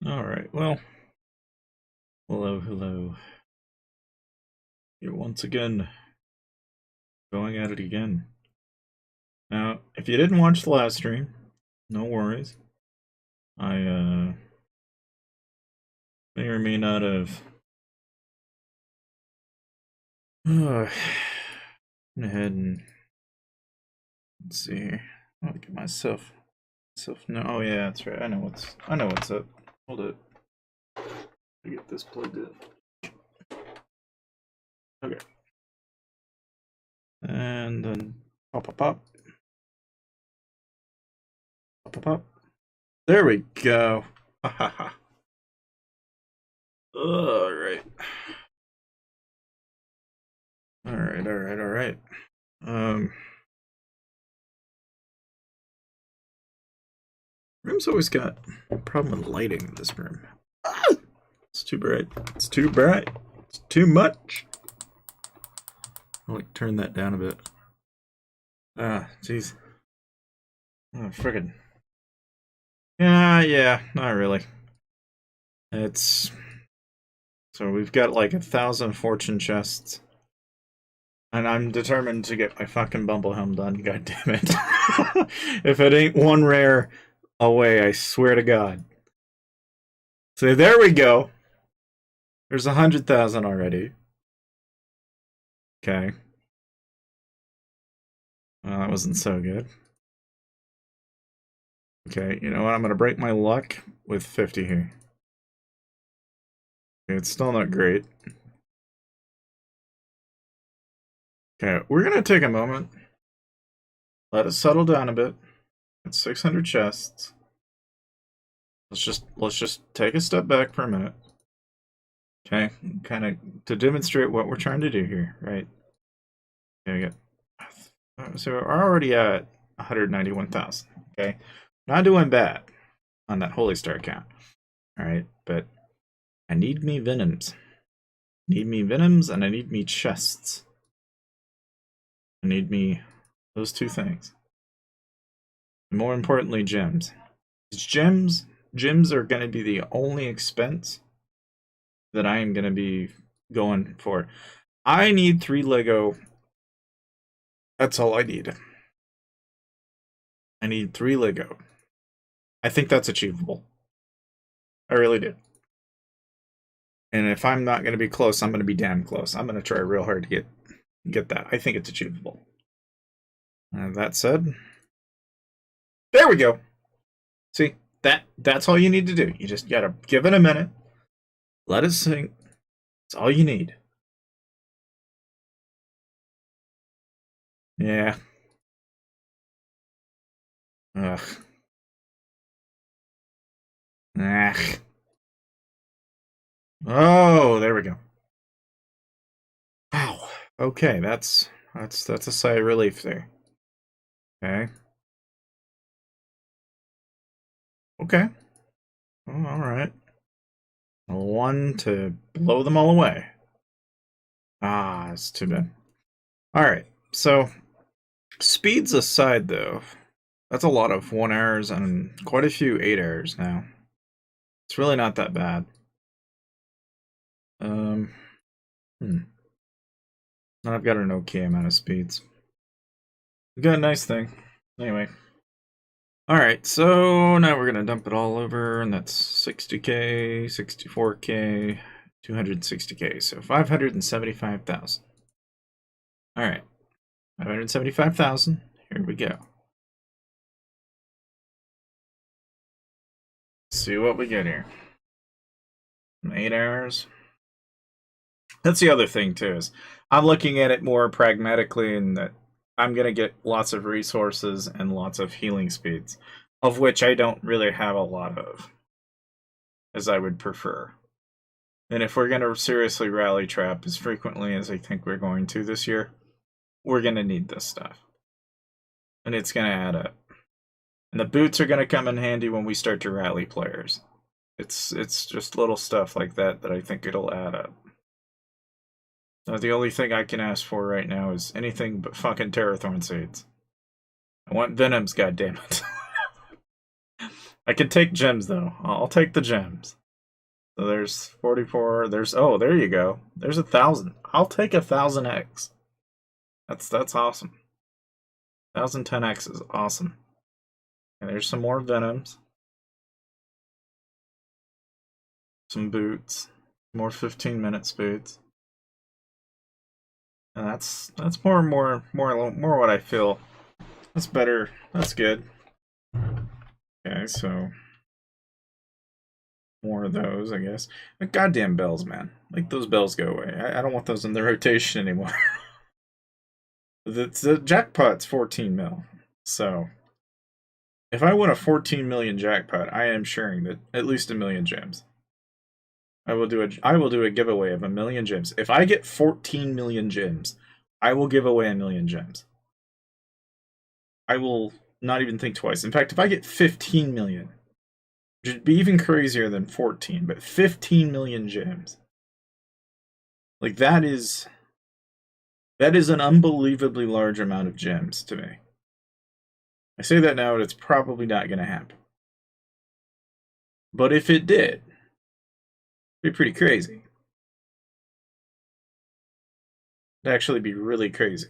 Alright, well, hello, hello. Here once again, going at it again. Now, if you didn't watch the last stream, no worries. I, may or may not have... went ahead and... Let's see here. I'll get myself... No, oh yeah, that's right. I know what's up. Hold it. I get this plugged in. Okay. And then pop, pop, pop. Pop, pop, pop. There we go. Ha ha ha. Alright. Alright. Room's always got a problem with lighting in this room. Ah! It's too bright. It's too bright. It's too much. I'll like turn that down a bit. Ah, jeez. Oh, friggin'. Yeah, not really. It's... So we've got like 1,000 fortune chests. And I'm determined to get my fucking Bumblehelm done, god damn it. If it ain't one rare away, I swear to God. So there we go. There's 100,000 already. Okay. Well, that wasn't so good. Okay, you know what? I'm gonna break my luck with 50 here. Okay, it's still not great. Okay, we're gonna take a moment. Let it settle down a bit. It's 600 chests. Let's just take a step back for a minute. Okay, kind of to demonstrate what we're trying to do here, right? Okay, so we're already at 191,000. Okay, not doing bad on that Holy Star count. All right, but I need me venoms. Need me venoms and I need me chests. I need me those two things. And more importantly, gems. Gems are going to be the only expense that I am going to be going for. I need 3 Lego. That's all I need. I need 3 Lego. I think that's achievable. I really do. And if I'm not going to be close, I'm going to be damn close. I'm going to try real hard to get that. I think it's achievable. That said, there we go. See, that's all you need to do. You just got to give it a minute. Let it sink. That's all you need. Yeah. Ugh. Ugh. Oh, there we go. Wow. Okay, that's a sigh of relief there. Okay. Okay. Oh, all right. One to blow them all away. Ah, it's too bad. All right. So, speeds aside, though, that's a lot of 1 hours and quite a few 8 hours now. It's really not that bad. I've got an okay amount of speeds. Got a nice thing. Anyway. Alright, so now we're gonna dump it all over, and that's 60k, 64k, 260k, so 575,000. Alright. 575,000. Here we go. Let's see what we get here. 8 hours. That's the other thing too, is I'm looking at it more pragmatically in that I'm going to get lots of resources and lots of healing speeds, of which I don't really have a lot of, as I would prefer. And if we're going to seriously rally trap as frequently as I think we're going to this year, we're going to need this stuff. And it's going to add up. And the boots are going to come in handy when we start to rally players. It's just little stuff like that that I think it'll add up. The only thing I can ask for right now is anything but fucking Terrathorn seeds. I want Venoms, goddammit. I can take gems though. I'll take the gems. So there's 44. There's oh, there you go. There's 1,000. I'll take 1,000x. That's awesome. 1,010x is awesome. And there's some more venoms. Some boots. More 15 minutes boots. And that's more what I feel. That's better. That's good. Okay, so more of those, I guess. But goddamn bells, man. Like, those bells go away. I don't want those in the rotation anymore. The jackpot's 14 mil. So, if I win a 14 million jackpot, I am sharing that at least 1 million gems. I will do a giveaway of 1 million gems. If I get 14 million gems, I will give away 1 million gems. I will not even think twice. In fact, if I get 15 million, which would be even crazier than 14, but 15 million gems. Like, that is an unbelievably large amount of gems to me. I say that now, but it's probably not going to happen. But if it did, it'd be pretty crazy. It'd actually be really crazy.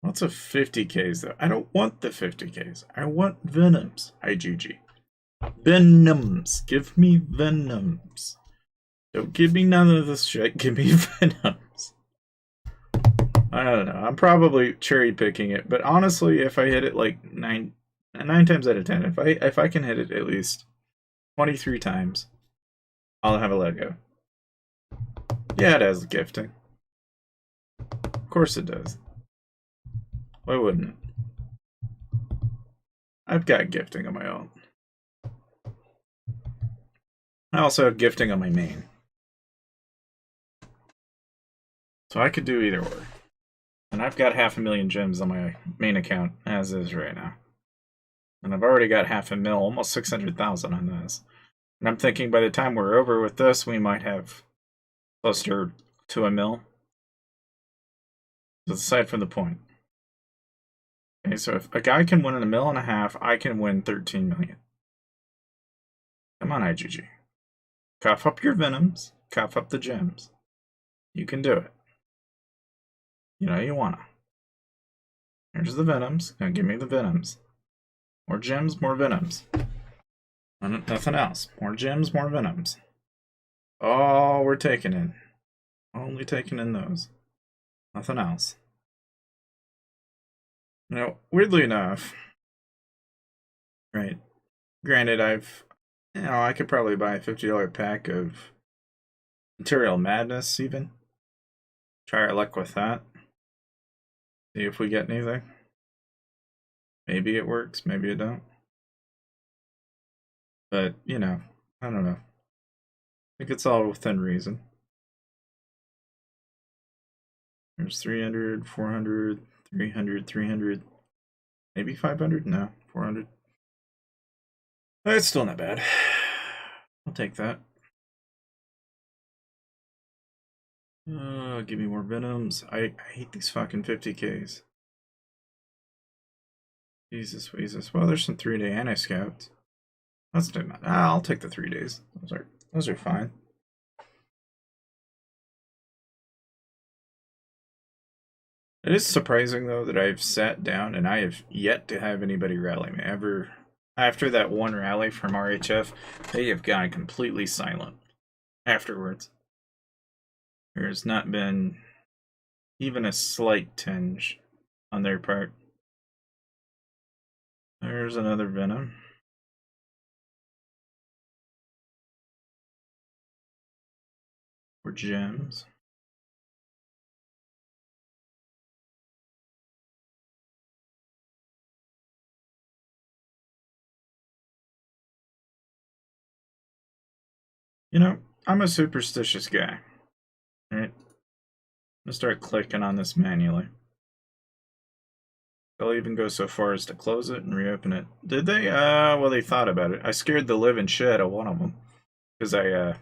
What's a 50Ks though? I don't want the 50Ks. I want venoms. IGG. Venoms. Give me venoms. Don't give me none of this shit. Give me venoms. I don't know. I'm probably cherry picking it, but honestly, if I hit it like 9 times out of 10, if I can hit it at least 23 times, I'll have a Lego. Yeah, it has gifting. Of course it does. Why wouldn't it? I've got gifting on my own. I also have gifting on my main. So I could do either or. And I've got 500,000 gems on my main account, as is right now. And I've already got 500,000, almost 600,000 on this. And I'm thinking by the time we're over with this, we might have closer to 1 mil. That's aside from the point. Okay, so if a guy can win in 1.5 million, I can win 13 million. Come on, IGG. Cough up your venoms, cough up the gems. You can do it. You know you wanna. Here's the venoms. Now give me the venoms. More gems, more venoms. Nothing else. More gems, more venoms. Oh, we're taking in. Only taking in those. Nothing else. Now, weirdly enough, right? Granted, I could probably buy a $50 pack of Material Madness even. Try our luck with that. See if we get anything. Maybe it works, maybe it don't. But, I don't know. I think it's all within reason. There's 300, 400, 300, 300. Maybe 500? No, 400. That's still not bad. I'll take that. Give me more venoms. I hate these fucking 50Ks. Jesus. Well, there's some 3-day anti-scouts. That's not. I'll take the 3 days. Those are fine. It is surprising though that I've sat down and I have yet to have anybody rally me ever. After that one rally from RHF, they have gone completely silent afterwards. There has not been even a slight tinge on their part. There's another venom. Or gems. I'm a superstitious guy. Right? I'm gonna start clicking on this manually. They'll even go so far as to close it and reopen it. Did they? Well, they thought about it. I scared the living shit out of one of them. Because I,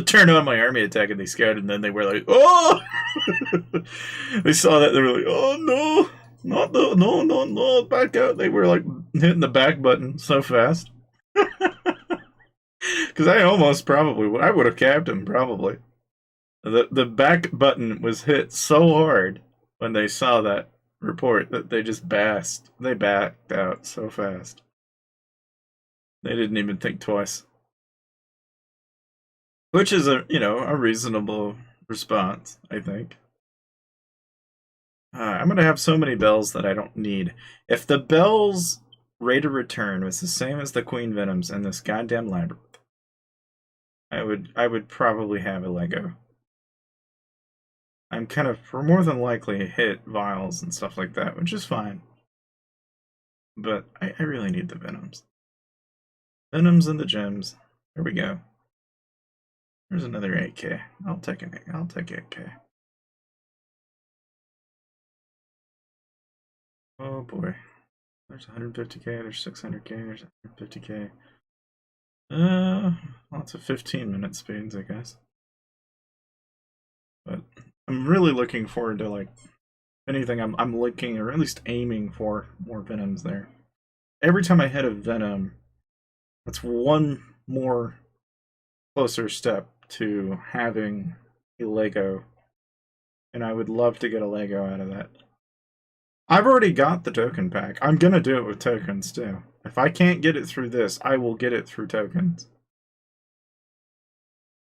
turned on my army attack and they scouted and then they were like, oh! They saw that and they were like, oh no! Not the no, back out. They were like hitting the back button so fast. Because I almost probably I would have capped him probably. The back button was hit so hard when they saw that report that they just they backed out so fast. They didn't even think twice. Which is a reasonable response, I think. I'm gonna have so many bells that I don't need. If the bells rate of return was the same as the Queen Venoms in this goddamn labyrinth, I would probably have a Lego. I'm kind of more than likely hit vials and stuff like that, which is fine. But I really need the Venoms. Venoms and the gems. There we go. There's another 8K. I'll take 8K. Oh boy. There's 150K, there's 600K, there's 150K. Lots of 15-minute speeds, I guess. But I'm really looking forward to, like, anything I'm looking, or at least aiming for more Venoms there. Every time I hit a Venom, that's one more closer step to having a Lego. And I would love to get a Lego out of that. I've already got the token pack. I'm gonna do it with tokens too. If I can't get it through this, I will get it through tokens.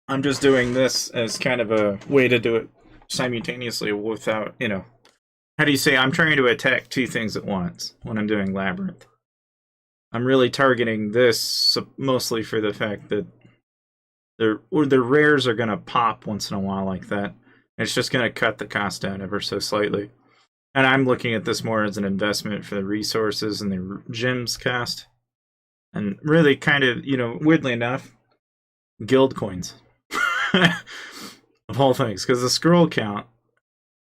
I'm just doing this as kind of a way to do it simultaneously without, how do you say, I'm trying to attack two things at once when I'm doing Labyrinth. I'm really targeting this mostly for the fact that the rares are going to pop once in a while like that. It's just going to cut the cost down ever so slightly. And I'm looking at this more as an investment for the resources and the gems cost. And really kind of, weirdly enough, guild coins. Of all things. Because the scroll count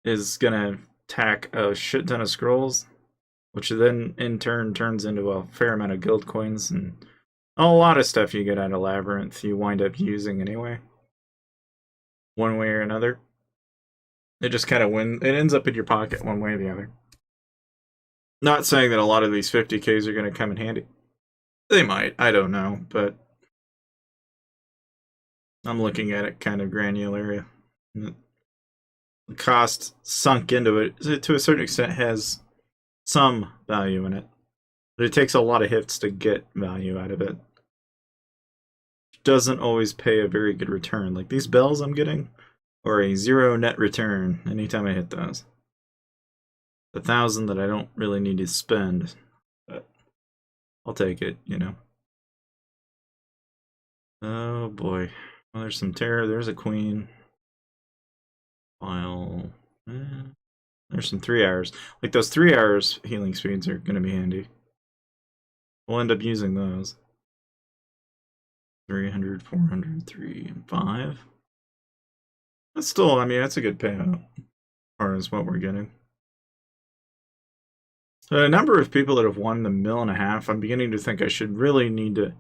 is going to tack a shit ton of scrolls, which then in turn turns into a fair amount of guild coins, and a lot of stuff you get out of Labyrinth you wind up using anyway, one way or another. It just kind of it ends up in your pocket one way or the other. Not saying that a lot of these 50Ks are going to come in handy. They might, I don't know, but I'm looking at it kind of granular. The cost sunk into it to a certain extent has some value in it, but it takes a lot of hits to get value out of it. Doesn't always pay a very good return. Like these bells I'm getting are a 0 net return anytime I hit those. 1,000 that I don't really need to spend, but I'll take it, Oh boy. Well, there's some terror. There's a queen. File. There's some 3 hours. Like those 3 hours healing speeds are going to be handy. We'll end up using those. 300, 400, 3, and 5. That's still, that's a good payout as far as what we're getting. A number of people that have won the 1.5 mil, I'm beginning to think I should really need to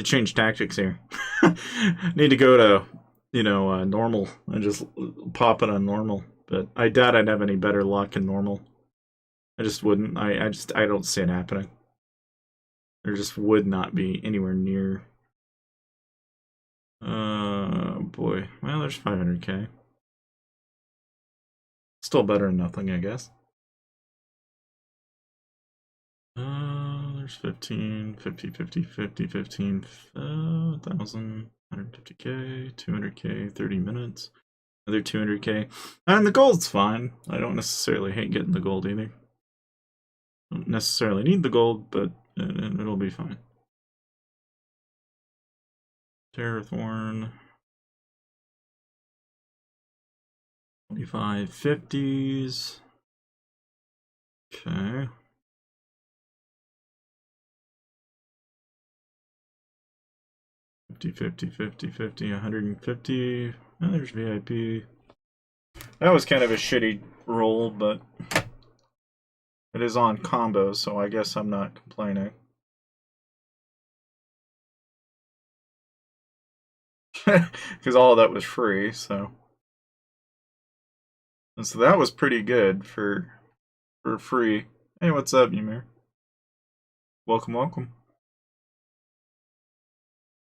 change tactics here. Need to go to, normal and just pop it on normal. But I doubt I'd have any better luck in normal. I just wouldn't. I don't see it happening. There just would not be anywhere near. Boy. Well, there's 500K. Still better than nothing, I guess. There's 15, 50, 50, 50, 15, 1,000, 150K, 200K, 30 minutes, another 200K. And the gold's fine. I don't necessarily hate getting the gold either. Don't necessarily need the gold, but it'll be fine. Terrathorn. 25 50s. Okay. 50, 50, 50, 50, 150. Oh, there's VIP. That was kind of a shitty roll, but it is on combos, so I guess I'm not complaining. Because all of that was free, so. And so that was pretty good for for free. Hey, what's up, Ymir? Welcome, welcome.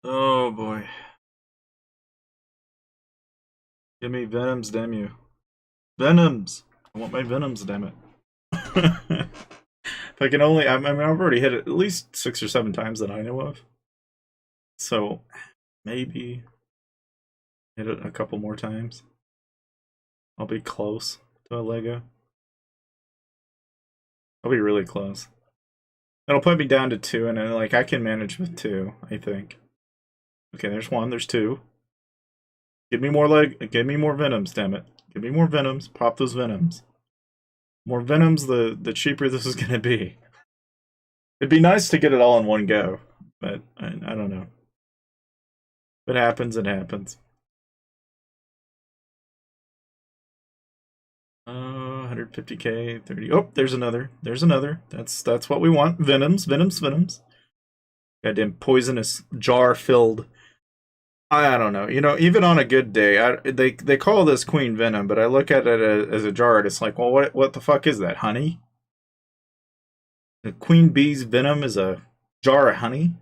Oh boy. Give me Venoms, damn you. Venoms! I want my Venoms, damn it. If I can only, I mean, I've already hit it at least 6 or 7 times that I know of. So, maybe hit it a couple more times. I'll be close to a Lego. I'll be really close. It'll put me down to 2, and then, like, I can manage with 2, I think. Okay, there's 1, there's 2. Give me more give me more Venoms, damn it. Give me more Venoms, pop those Venoms. More Venoms, the cheaper this is gonna be. It'd be nice to get it all in one go, but I don't know. If it happens, it happens. 150k, 30. Oh, there's another. There's another. That's what we want. Venoms, Venoms, Venoms. Goddamn poisonous jar-filled. I don't know. You know, even on a good day, they call this Queen Venom, but I look at it as a jar, and it's like, well, what the fuck is that? Honey? The Queen Bee's Venom is a jar of honey?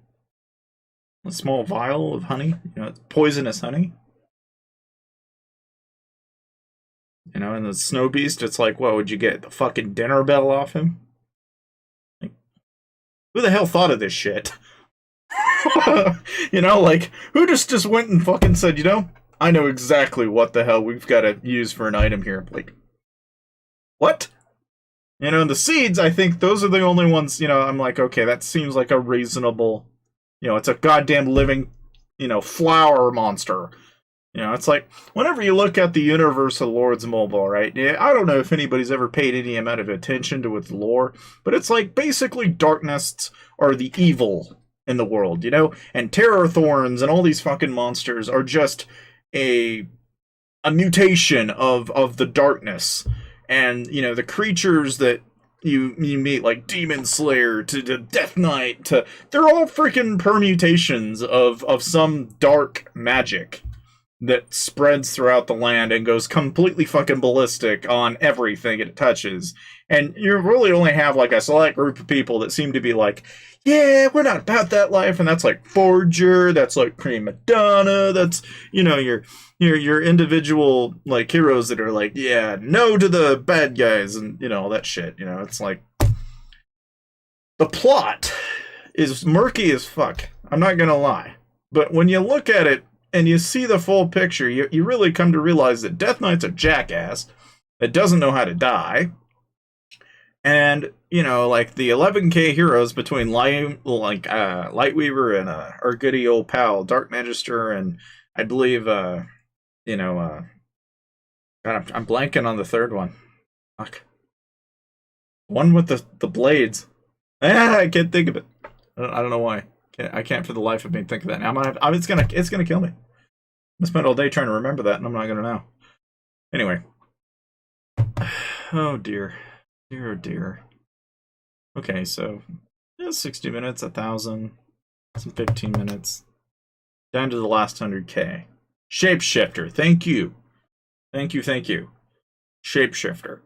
A small vial of honey? You know, it's poisonous honey? You know, and the Snow Beast, it's like, what would you get? The fucking dinner bell off him? Like, who the hell thought of this shit? You know, like, who just went and fucking said, you know, I know exactly what the hell we've got to use for an item here. Like, what? You know, and the seeds, I think those are the only ones, you know, I'm like, okay, that seems like a reasonable, you know, it's a goddamn living, you know, flower monster. You know, it's like, whenever you look at the universe of Lords Mobile, right? Yeah, I don't know if anybody's ever paid any amount of attention to its lore, but it's like, basically, Darknests are the evil in the world, you know? And Terror Thorns and all these fucking monsters are just a mutation of the darkness. And, you know, the creatures that you meet, like Demon Slayer to Death Knight to, they're all freaking permutations of some dark magic that spreads throughout the land and goes completely fucking ballistic on everything it touches. And you really only have like a select group of people that seem to be like, yeah, we're not about that life, and that's like Forger, that's like Prima Donna, that's, you know, your individual like heroes that are like, yeah, no to the bad guys, and you know, all that shit. You know, it's like the plot is murky as fuck. I'm not gonna lie. But when you look at it and you see the full picture, you really come to realize that Death Knight's a jackass that doesn't know how to die. And, you know, like the 11k heroes between Lightweaver and our goody old pal, Dark Magister, and I believe, you know, God, I'm blanking on the third one. Fuck. One with the blades. I can't think of it. I don't know why. I can't for the life of me think of that. Now it's gonna kill me. I spent all day trying to remember that, and I'm not gonna know. Anyway. Oh dear. Dear, oh dear. Okay, so 60 minutes, 1,000, some 15 minutes. Down to the last 100k. Shapeshifter, thank you. Thank you. Shapeshifter.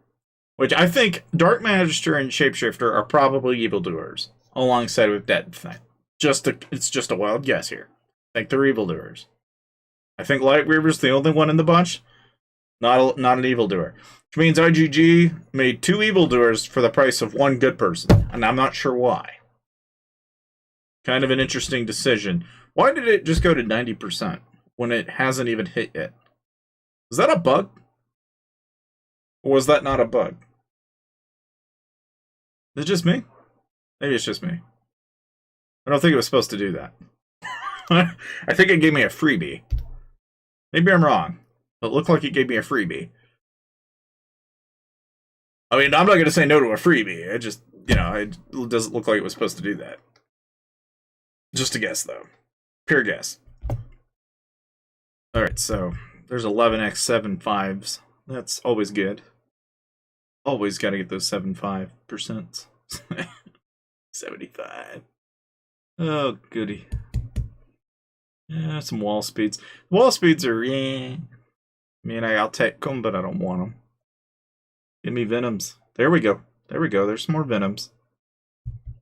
Which I think Dark Magister and Shapeshifter are probably evildoers, alongside with Death Knight. It's just a wild guess here. I think they're evildoers. I think Lightweaver's the only one in the bunch, not an evildoer. Which means IGG made 2 evildoers for the price of 1 good person, and I'm not sure why. Kind of an interesting decision. Why did it just go to 90% when it hasn't even hit yet? Was that a bug? Or was that not a bug? Is it just me? Maybe it's just me. I don't think it was supposed to do that. I think it gave me a freebie. Maybe I'm wrong, but it looked like it gave me a freebie. I mean, I'm not going to say no to a freebie. It just, you know, it doesn't look like it was supposed to do that. Just a guess, though. Pure guess. Alright, so there's 11x 7.5s. That's always good. Always got to get those 7.5%. 75. Oh, goody. Yeah, some wall speeds. Wall speeds are, yeah. I mean, I'll take them, but I don't want them. Give me Venoms. There we go. There we go. There's some more Venoms.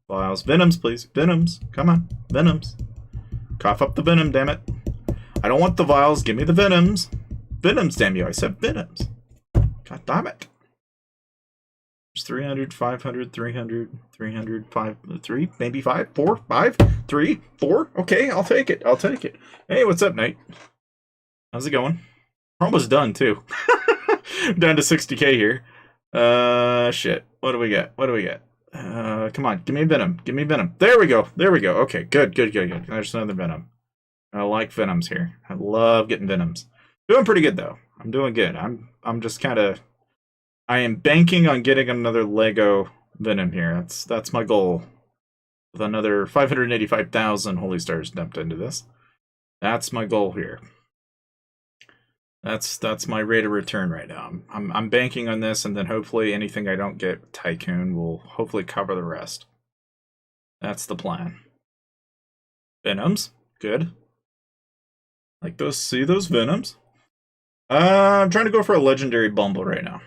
Vials. Venoms, please. Venoms. Come on. Venoms. Cough up the Venom, damn it. I don't want the vials. Give me the Venoms. Venoms, damn you. I said Venoms. God damn it. There's 300, 500, 300, 300, 5, 3, maybe 5, 4, 5, 3, 4. Okay, I'll take it. I'll take it. Hey, what's up, Nate? How's it going? We're almost done, too. Down to 60k here. Shit. What do we get? What do we get? Come on. Give me Venom. Give me Venom. There we go. There we go. Okay, good, good, good, good. There's another Venom. I like Venoms here. I love getting Venoms. Doing pretty good, though. I'm doing good. I'm just kind of... I am banking on getting another Lego Venom here. That's my goal. With another 585,000 Holy Stars dumped into this. That's my goal here. That's my rate of return right now. I'm banking on this, and then hopefully anything I don't get Tycoon will hopefully cover the rest. That's the plan. Venoms, good. Like those, see those Venoms? I'm trying to go for a legendary Bumble right now.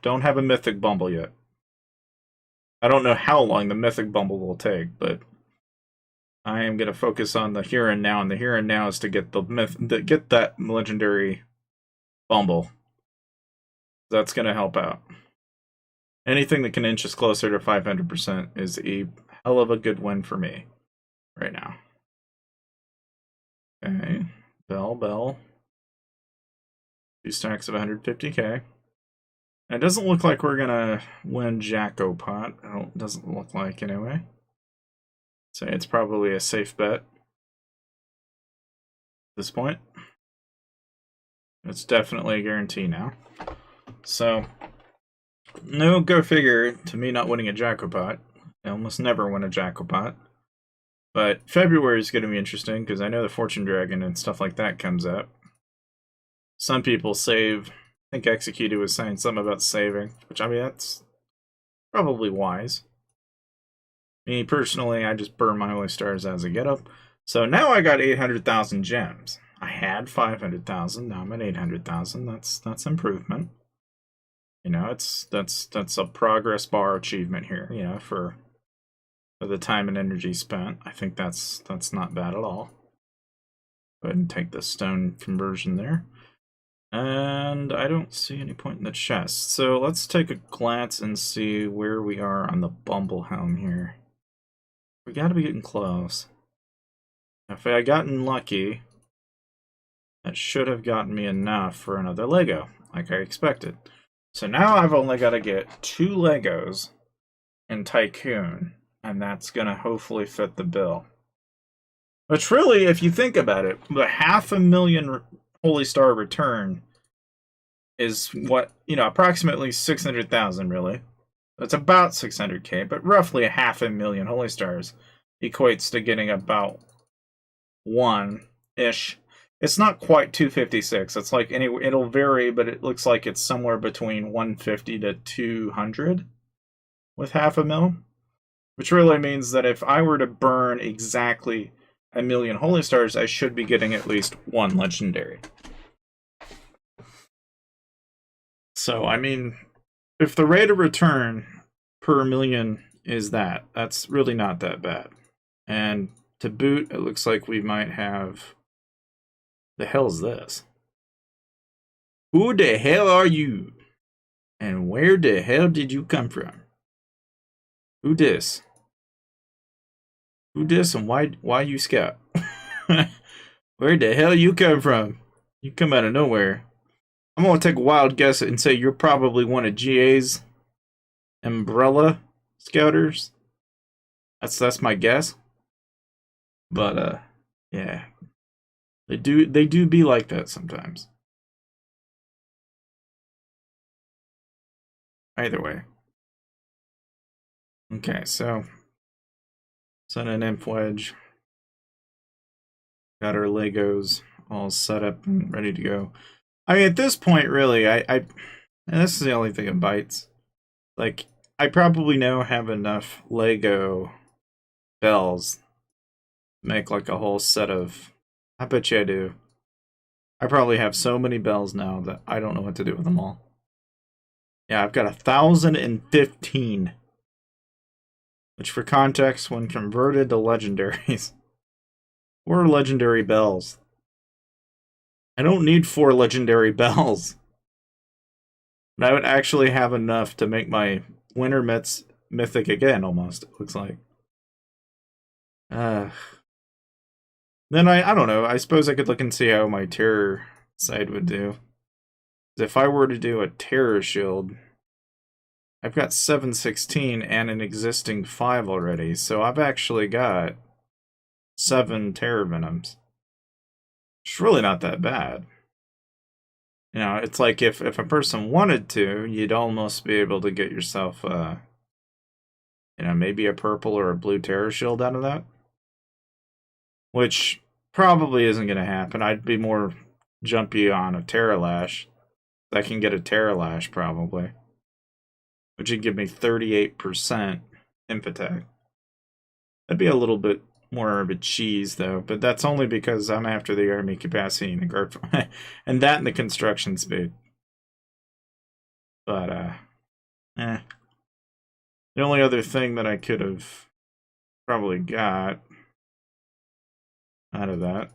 Don't have a mythic Bumble yet. I don't know how long the mythic Bumble will take, but I am going to focus on the here and now, and the here and now is to get get that legendary Bumble. That's going to help out. Anything that can inch us closer to 500% is a hell of a good win for me right now. Okay, Bell. 2 stacks of 150k. It doesn't look like we're gonna win Jackopot. It doesn't look like anyway. So it's probably a safe bet at this point. It's definitely a guarantee now. So, no go figure to me not winning a Jackopot. I almost never win a Jackopot. But February is going to be interesting because I know the Fortune Dragon and stuff like that comes up. Some people save. I think Executed was saying something about saving, which, I mean, that's probably wise. Me, personally, I just burn my Holy Stars as I get up. So now I got 800,000 gems. I had 500,000, now I'm at 800,000. That's improvement. You know, that's a progress bar achievement here, you know, for the time and energy spent. I think that's not bad at all. Go ahead and take the stone conversion there. And I don't see any point in the chest. So let's take a glance and see where we are on the Bumble Helm here. We gotta be getting close. If I had gotten lucky, that should have gotten me enough for another Lego, like I expected. So now I've only got to get 2 Legos in Tycoon, and that's gonna hopefully fit the bill. Which really, if you think about it, the 500,000 Holy Star return is what, you know, approximately 600,000 really. It's about 600k, but roughly 500,000 Holy Stars equates to getting about 1-ish. It's not quite 256. It's like it'll vary, but it looks like it's somewhere between 150 to 200 with 500,000, which really means that if I were to burn exactly 1,000,000 Holy Stars, I should be getting at least 1 legendary. So, I mean, if the rate of return per million is that's really not that bad. And to boot, it looks like we might have... The hell's this? Who the hell are you? And where the hell did you come from? Who dis? Who dis and why you scout? Where the hell you come from? You come out of nowhere. I'm gonna take a wild guess and say you're probably one of GA's umbrella scouters. That's my guess. But yeah. They do be like that sometimes. Either way. Okay, so send an imp wedge. Got our Legos all set up and ready to go. I mean, at this point, really, and this is the only thing that bites. Like, I probably now have enough Lego bells to make like a whole set of... I bet you I do. I probably have so many bells now that I don't know what to do with them all. Yeah, I've got 1,015. Which, for context, when converted to legendaries, 4 legendary bells. I don't need 4 legendary bells. But I would actually have enough to make my winter myths mythic again, almost, it looks like. Then I don't know, I suppose I could look and see how my terror side would do. If I were to do a terror shield, I've got 716 and an existing 5 already, so I've actually got 7 terror venoms. It's really not that bad. You know, it's like if a person wanted to, you'd almost be able to get yourself, you know, maybe a purple or a blue terror shield out of that. Which probably isn't going to happen. I'd be more jumpy on a terror lash. I can get a terror lash probably, which would give me 38% imp attack. That'd be a little bit more of a cheese though, but that's only because I'm after the army capacity and the gryphon, and that and the construction speed. But the only other thing that I could have probably got out of that,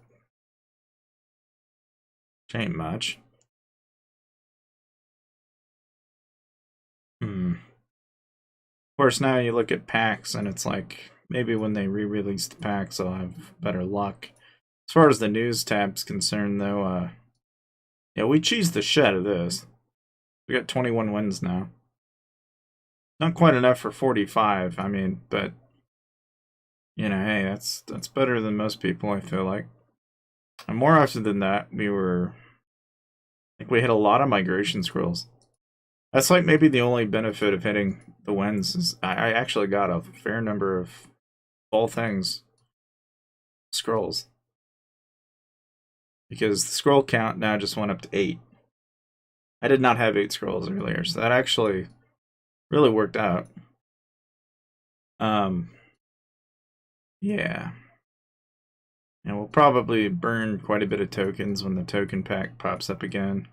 which ain't much. Of course, now you look at packs and it's like, maybe when they re-release the packs, I'll have better luck. As far as the news tab's concerned, though, yeah, we cheesed the shit out of this. We got 21 wins now. Not quite enough for 45, I mean, but, you know, hey, that's better than most people, I feel like. And more often than that, we hit a lot of migration scrolls. That's like maybe the only benefit of hitting the wins is I actually got a fair number of all things scrolls. Because the scroll count now just went up to 8. I did not have 8 scrolls earlier, so that actually really worked out. Yeah. And we'll probably burn quite a bit of tokens when the token pack pops up again.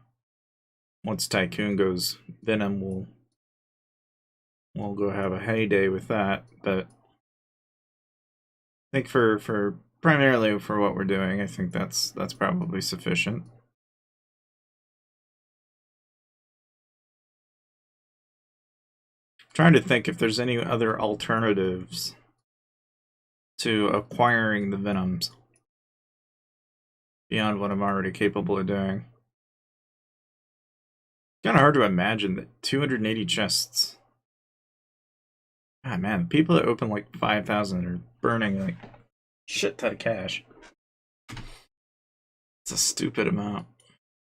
Once Tycoon goes Venom, we'll go have a heyday with that. But I think for primarily for what we're doing, I think that's probably sufficient. I'm trying to think if there's any other alternatives to acquiring the Venoms beyond what I'm already capable of doing. Kind of hard to imagine that 280 chests. Ah, man, people that open like 5,000 are burning like shit ton of cash. It's a stupid amount.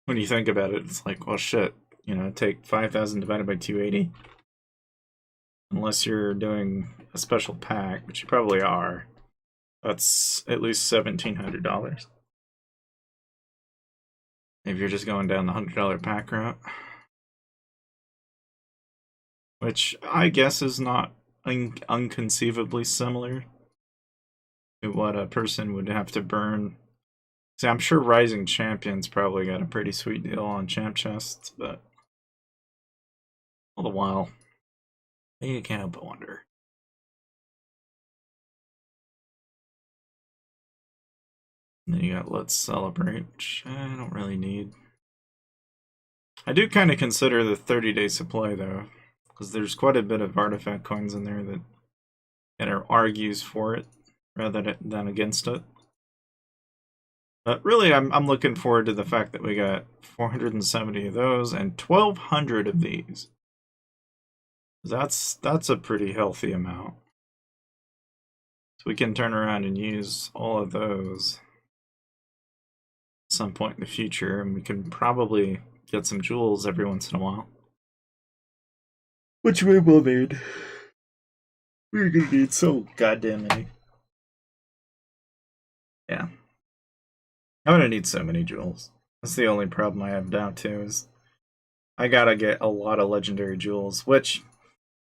When you think about it, it's like, well, shit. You know, take 5,000 divided by 280. Unless you're doing a special pack, which you probably are. That's at least $1,700. If you're just going down the $100 pack route. Which I guess is not unconceivably similar to what a person would have to burn. See, I'm sure Rising Champions probably got a pretty sweet deal on champ chests, but all the while, you can't help but wonder. And then you got Let's Celebrate, which I don't really need. I do kind of consider the 30-day supply, though, because there's quite a bit of artifact coins in there that kind of argues for it rather than against it. But really, I'm looking forward to the fact that we got 470 of those and 1,200 of these. That's a pretty healthy amount. So we can turn around and use all of those at some point in the future, and we can probably get some jewels every once in a while. Which we will need. We're gonna need so goddamn many. Yeah. I'm gonna need so many jewels. That's the only problem I have now, too, is I gotta get a lot of legendary jewels, which,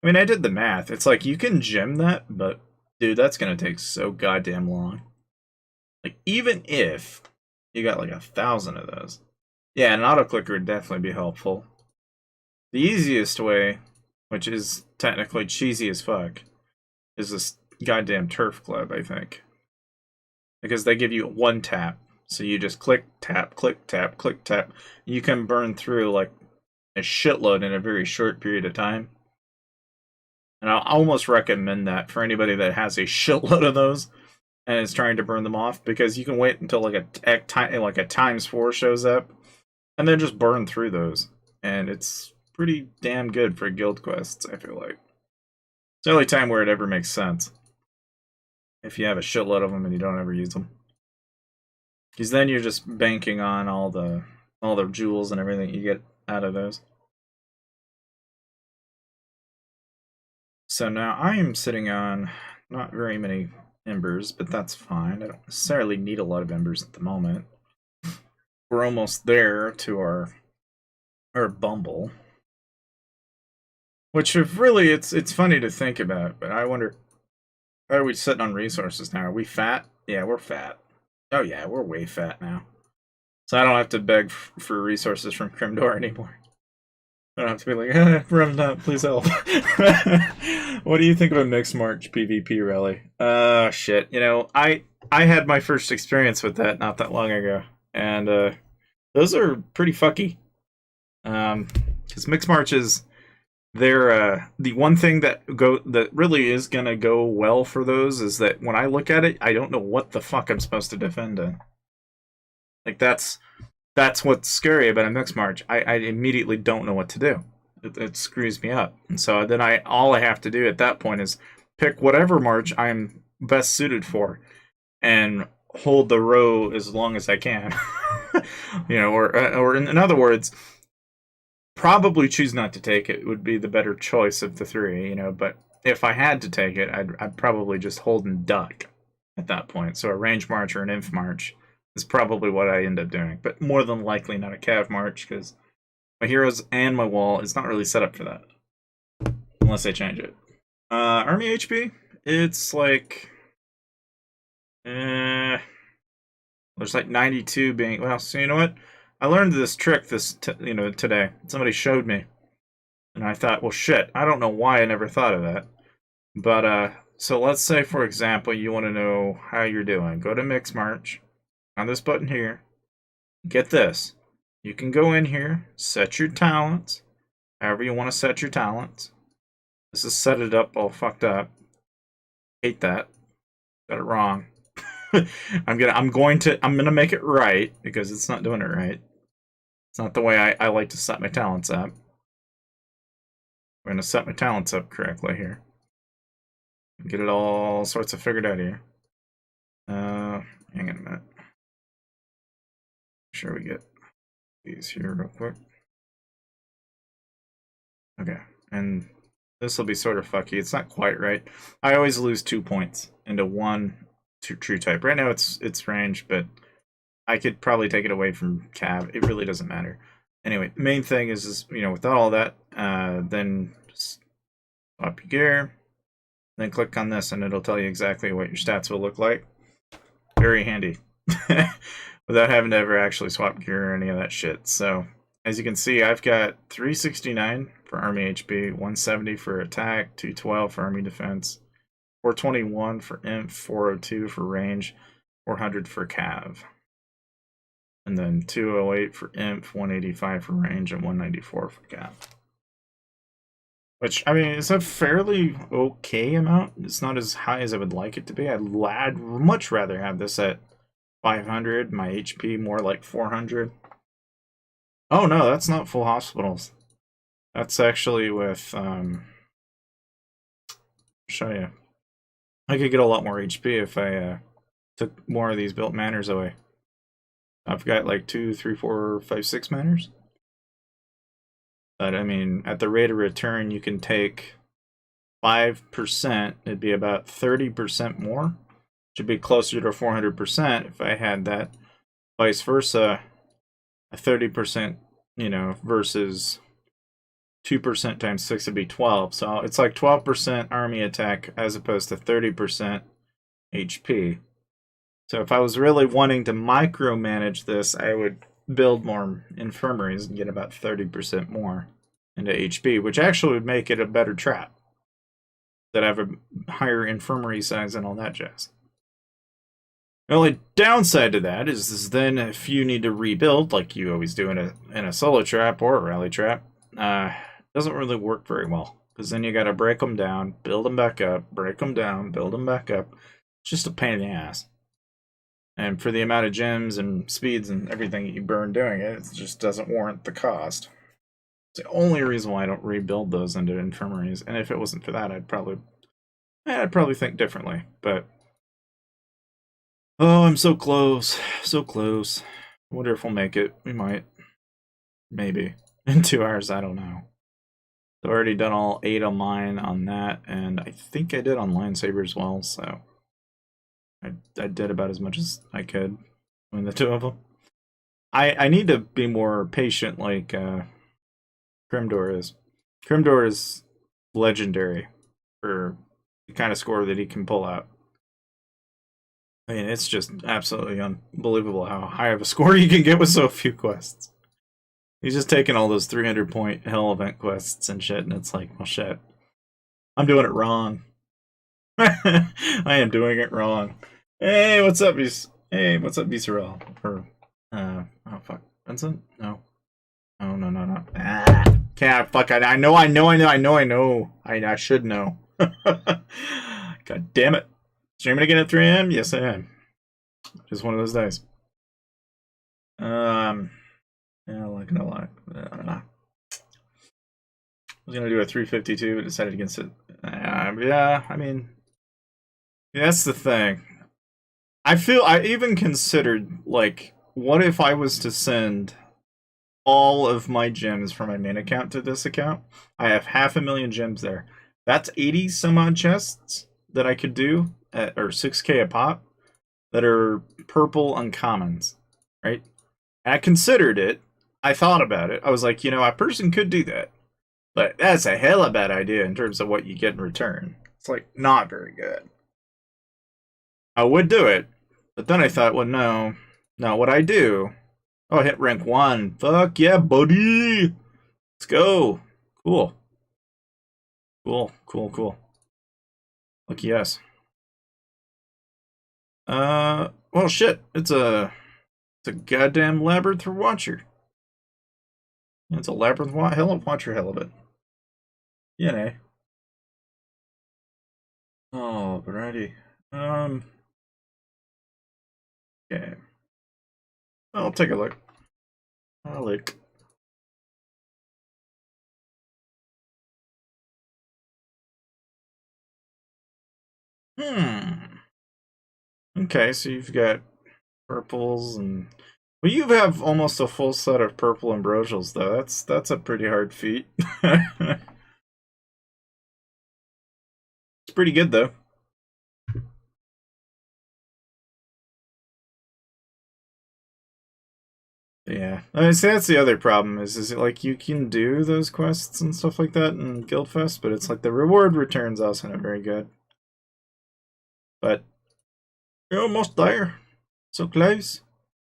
I mean, I did the math. It's like, you can gem that, but, dude, that's gonna take so goddamn long. Like, even if you got like 1,000 of those. Yeah, an auto clicker would definitely be helpful. The easiest way, which is technically cheesy as fuck, is this goddamn turf club, I think. Because they give you one tap. So you just click, tap, click, tap, click, tap. You can burn through like a shitload in a very short period of time. And I'll almost recommend that for anybody that has a shitload of those and is trying to burn them off, because you can wait until like a times 4 shows up and then just burn through those. And it's pretty damn good for guild quests, I feel like. It's the only time where it ever makes sense. If you have a shitload of them and you don't ever use them. Because then you're just banking on all the jewels and everything you get out of those. So now I am sitting on not very many embers, but that's fine. I don't necessarily need a lot of embers at the moment. We're almost there to our bumble. Which, if really, it's funny to think about, but I wonder, are we sitting on resources now? Are we fat? Yeah, we're fat. Oh yeah, we're way fat now. So I don't have to beg for resources from Crimdor anymore. I don't have to be like, run up, please help. What do you think of a mixed march PvP rally? Shit. You know, I had my first experience with that not that long ago, and those are pretty fucky. Because mixed marches, they're the one thing that really is gonna go well for those is that when I look at it, I don't know what the fuck I'm supposed to defend in. Like that's what's scary about a mixed march. I immediately don't know what to do. It screws me up. And so then all I have to do at that point is pick whatever march I'm best suited for and hold the row as long as I can. You know, or in other words, probably choose not to take it would be the better choice of the three, you know, but if I had to take it, I'd probably just hold and duck at that point. So a range march or an inf march is probably what I end up doing, but more than likely not a cav march, because my heroes and my wall is not really set up for that. Unless I change it. Army HP, it's like... there's like 92 being... Well, so you know what? I learned this trick today. Somebody showed me. And I thought, well, shit, I don't know why I never thought of that. But, so let's say, for example, you want to know how you're doing. Go to Mix March. On this button here. Get this. You can go in here, set your talents. However you want to set your talents. This is set it up all fucked up. Hate that. Got it wrong. I'm gonna make it right, because it's not doing it right. It's not the way I like to set my talents up. We're gonna set my talents up correctly here. Get it all sorts of figured out here. Hang on a minute. Make sure we get these here real quick. Okay, and this will be sort of fucky. It's not quite right. I always lose 2 points into one true type. Right now it's range, but I could probably take it away from Cav. It really doesn't matter. Anyway, the main thing is you know, without all that, then just swap your gear, then click on this, and it'll tell you exactly what your stats will look like. Very handy. Without having to ever actually swap gear or any of that shit. So, as you can see, I've got 369 for Army HP, 170 for attack, 212 for Army defense, 421 for imp, 402 for range, 400 for cav. And then 208 for imp, 185 for range, and 194 for cav. Which, I mean, is a fairly okay amount. It's not as high as I would like it to be. I'd much rather have this at 500, my HP more like 400. Oh no, that's not full hospitals. That's actually with, show you. I could get a lot more HP if I took more of these built manners away. I've got like 2, 3, 4, 5, 6 manners. But I mean, at the rate of return, you can take 5%. It'd be about 30% more. Should be closer to 400% if I had that. Vice versa, a 30%, you know, versus 2% times 6 would be 12. So it's like 12% army attack as opposed to 30% HP. So if I was really wanting to micromanage this, I would build more infirmaries and get about 30% more. into HP, which actually would make it a better trap that have a higher infirmary size and all that jazz. The only downside to that is then if you need to rebuild, like you always do in a solo trap or a rally trap, doesn't really work very well. Because then you got to break them down, build them back up, break them down, build them back up. It's just a pain in the ass. And for the amount of gems and speeds and everything that you burn doing it, it just doesn't warrant the cost. It's the only reason why I don't rebuild those into infirmaries. And if it wasn't for that, I'd probably think differently. But oh, I'm so close, so close. I wonder if we'll make it. We might, maybe in 2 hours. I don't know. I've already done all 8 on mine on that, and I think I did on Lion-Saber as well, so I did about as much as I could between the two of them. I need to be more patient like Grimdor is. Grimdor is legendary for the kind of score that he can pull out. I mean, it's just absolutely unbelievable how high of a score you can get with so few quests. He's just taking all those 300-point hell event quests and shit, and it's like, well, shit. I'm doing it wrong. I am doing it wrong. Hey, what's up, Hey, what's up, Visceral? Or, oh, fuck. Vincent? No. Oh, no. Ah! Can't, fuck, I know. I should know. God damn it. Streaming again at 3 a.m.? Yes, I am. Just one of those days. Yeah, I'm not gonna lie. I was gonna do a 352, but decided against it. Yeah, I mean, that's the thing. I even considered, like, what if I was to send all of my gems from my main account to this account? I have 500,000 gems there. That's 80 some odd chests that I could do, or 6k a pop, that are purple uncommons, right? And I considered it. I thought about it. I was like, a person could do that. But that's a hella bad idea in terms of what you get in return. It's like not very good. I would do it, but then I thought, well, no. No, what I do... Oh, I hit rank 1. Fuck yeah, buddy! Let's go. Cool. Cool. Lucky yes. Well, shit. It's a goddamn Labyrinth Watcher. It's a Labyrinth Watcher hell of it. Oh, alrighty. Okay. I'll take a look. I'll look. Okay, so you've got purples and... Well, you have almost a full set of purple ambrosials, though. That's a pretty hard feat. It's pretty good, though. Yeah, I mean, see, that's the other problem is like you can do those quests and stuff like that in Guildfest, but it's like the reward return's also not very good. But you're almost there. So close.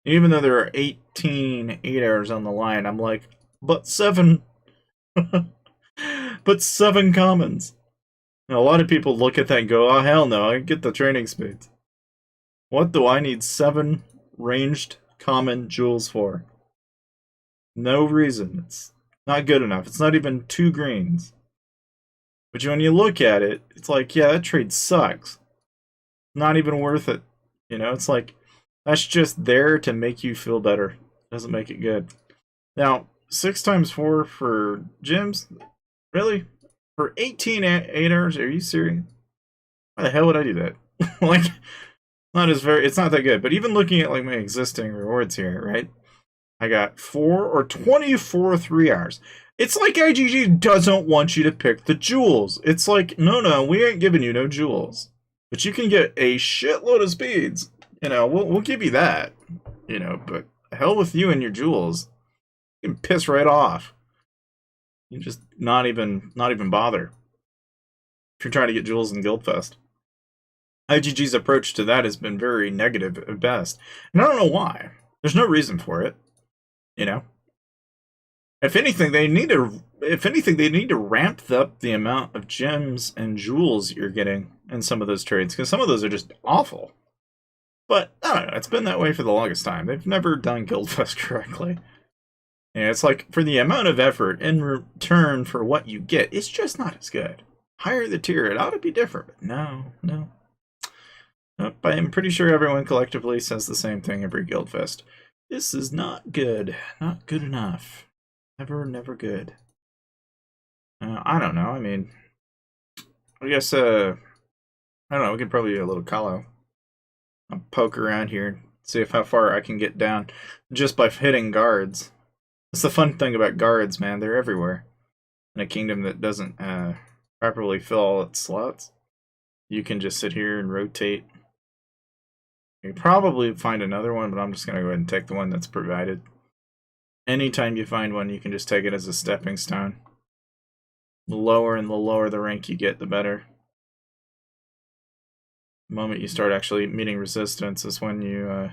Even though there are 18 8-hours on the line, I'm like, but 7. But 7 commons. Now, a lot of people look at that and go, oh, hell no, I get the training speeds. What do I need 7 ranged common jewels for? No reason. It's not good enough. It's not even 2 greens. But when you look at it, it's like, yeah, that trade sucks. Not even worth it. It's like, that's just there to make you feel better. Doesn't make it good. Now, 6 times 4 for gems? Really? For 18 8-hours? Are you serious? Why the hell would I do that? Like, it's not that good. But even looking at like my existing rewards here, right? I got 4 or 24 3-hours. It's like IGG doesn't want you to pick the jewels. It's like, no, we ain't giving you no jewels. But you can get a shitload of speeds. We'll give you that. But hell with you and your jewels. You can piss right off. You just not even bother. If you're trying to get jewels in Guildfest. IGG's approach to that has been very negative at best. And I don't know why. There's no reason for it. If anything, they need to if anything, they need to ramp up the amount of gems and jewels you're getting in some of those trades, because some of those are just awful. But, I don't know, it's been that way for the longest time. They've never done Guildfest correctly. And it's like, for the amount of effort in return for what you get, it's just not as good. Higher the tier, it ought to be different. But no. Nope, I'm pretty sure everyone collectively says the same thing every Guildfest. This is not good. Not good enough. Never good. I don't know. I mean, I guess, I don't know. We could probably do a little call-out. I'll poke around here, see how far I can get down just by hitting guards. That's the fun thing about guards, man. They're everywhere. In a kingdom that doesn't properly fill all its slots, you can just sit here and rotate. You can probably find another one, but I'm just going to go ahead and take the one that's provided. Anytime you find one, you can just take it as a stepping stone. The lower the rank you get, the better. The moment you start actually meeting resistance is when you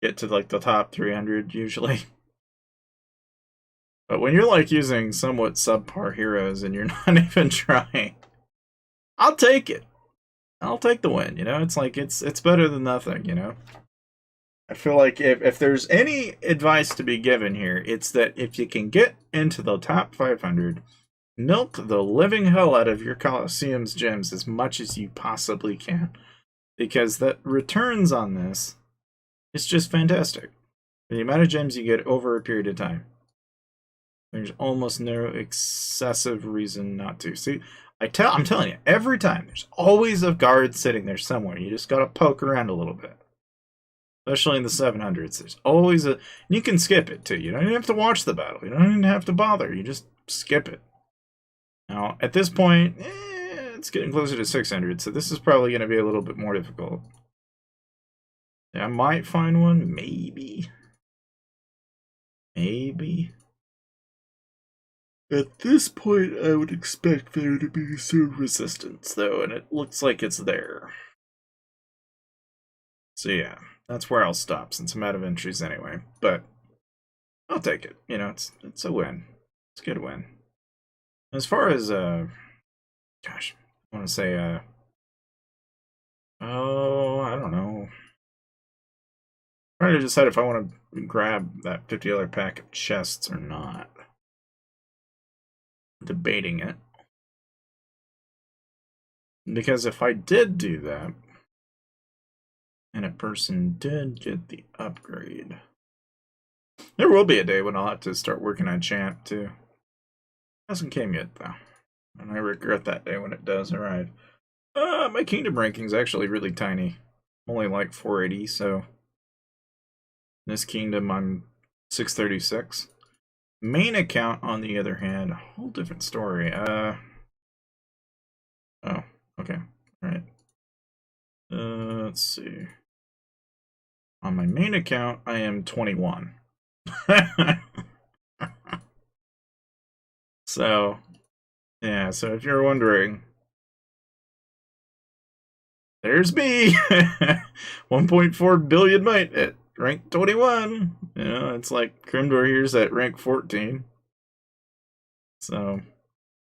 get to like the top 300 usually. But when you're like using somewhat subpar heroes and you're not even trying, I'll take it. I'll take the win, you know? It's like it's better than nothing, you know? I feel like if there's any advice to be given here, it's that if you can get into the top 500, milk the living hell out of your Colosseum's gems as much as you possibly can. Because the returns on this is just fantastic. The amount of gems you get over a period of time. There's almost no excessive reason not to. See, I'm telling you, every time, there's always a guard sitting there somewhere. You just gotta poke around a little bit. Especially in the 700s. There's always a... You can skip it, too. You don't even have to watch the battle. You don't even have to bother. You just skip it. Now, at this point, it's getting closer to 600, so this is probably going to be a little bit more difficult. Yeah, I might find one, maybe. Maybe. At this point, I would expect there to be some resistance, though, and it looks like it's there. So yeah, that's where I'll stop, since I'm out of entries anyway. But I'll take it. You know, it's a win. It's a good win. As far as, gosh, I want to say, oh, I don't know. I'm trying to decide if I want to grab that $50 pack of chests or not. Debating it. Because if I did do that, and a person did get the upgrade, there will be a day when I'll have to start working on champ too. Hasn't came yet though, and I regret that day when it does arrive. My kingdom ranking's actually really tiny. Only like 480, so in this kingdom I'm 636. Main account, on the other hand, a whole different story. Oh, okay. Alright. Let's see. On my main account, I am 21. So, yeah, so if you're wondering, there's me! 1.4 billion might at rank 21. You know, it's like Crimdor here's at rank 14. So,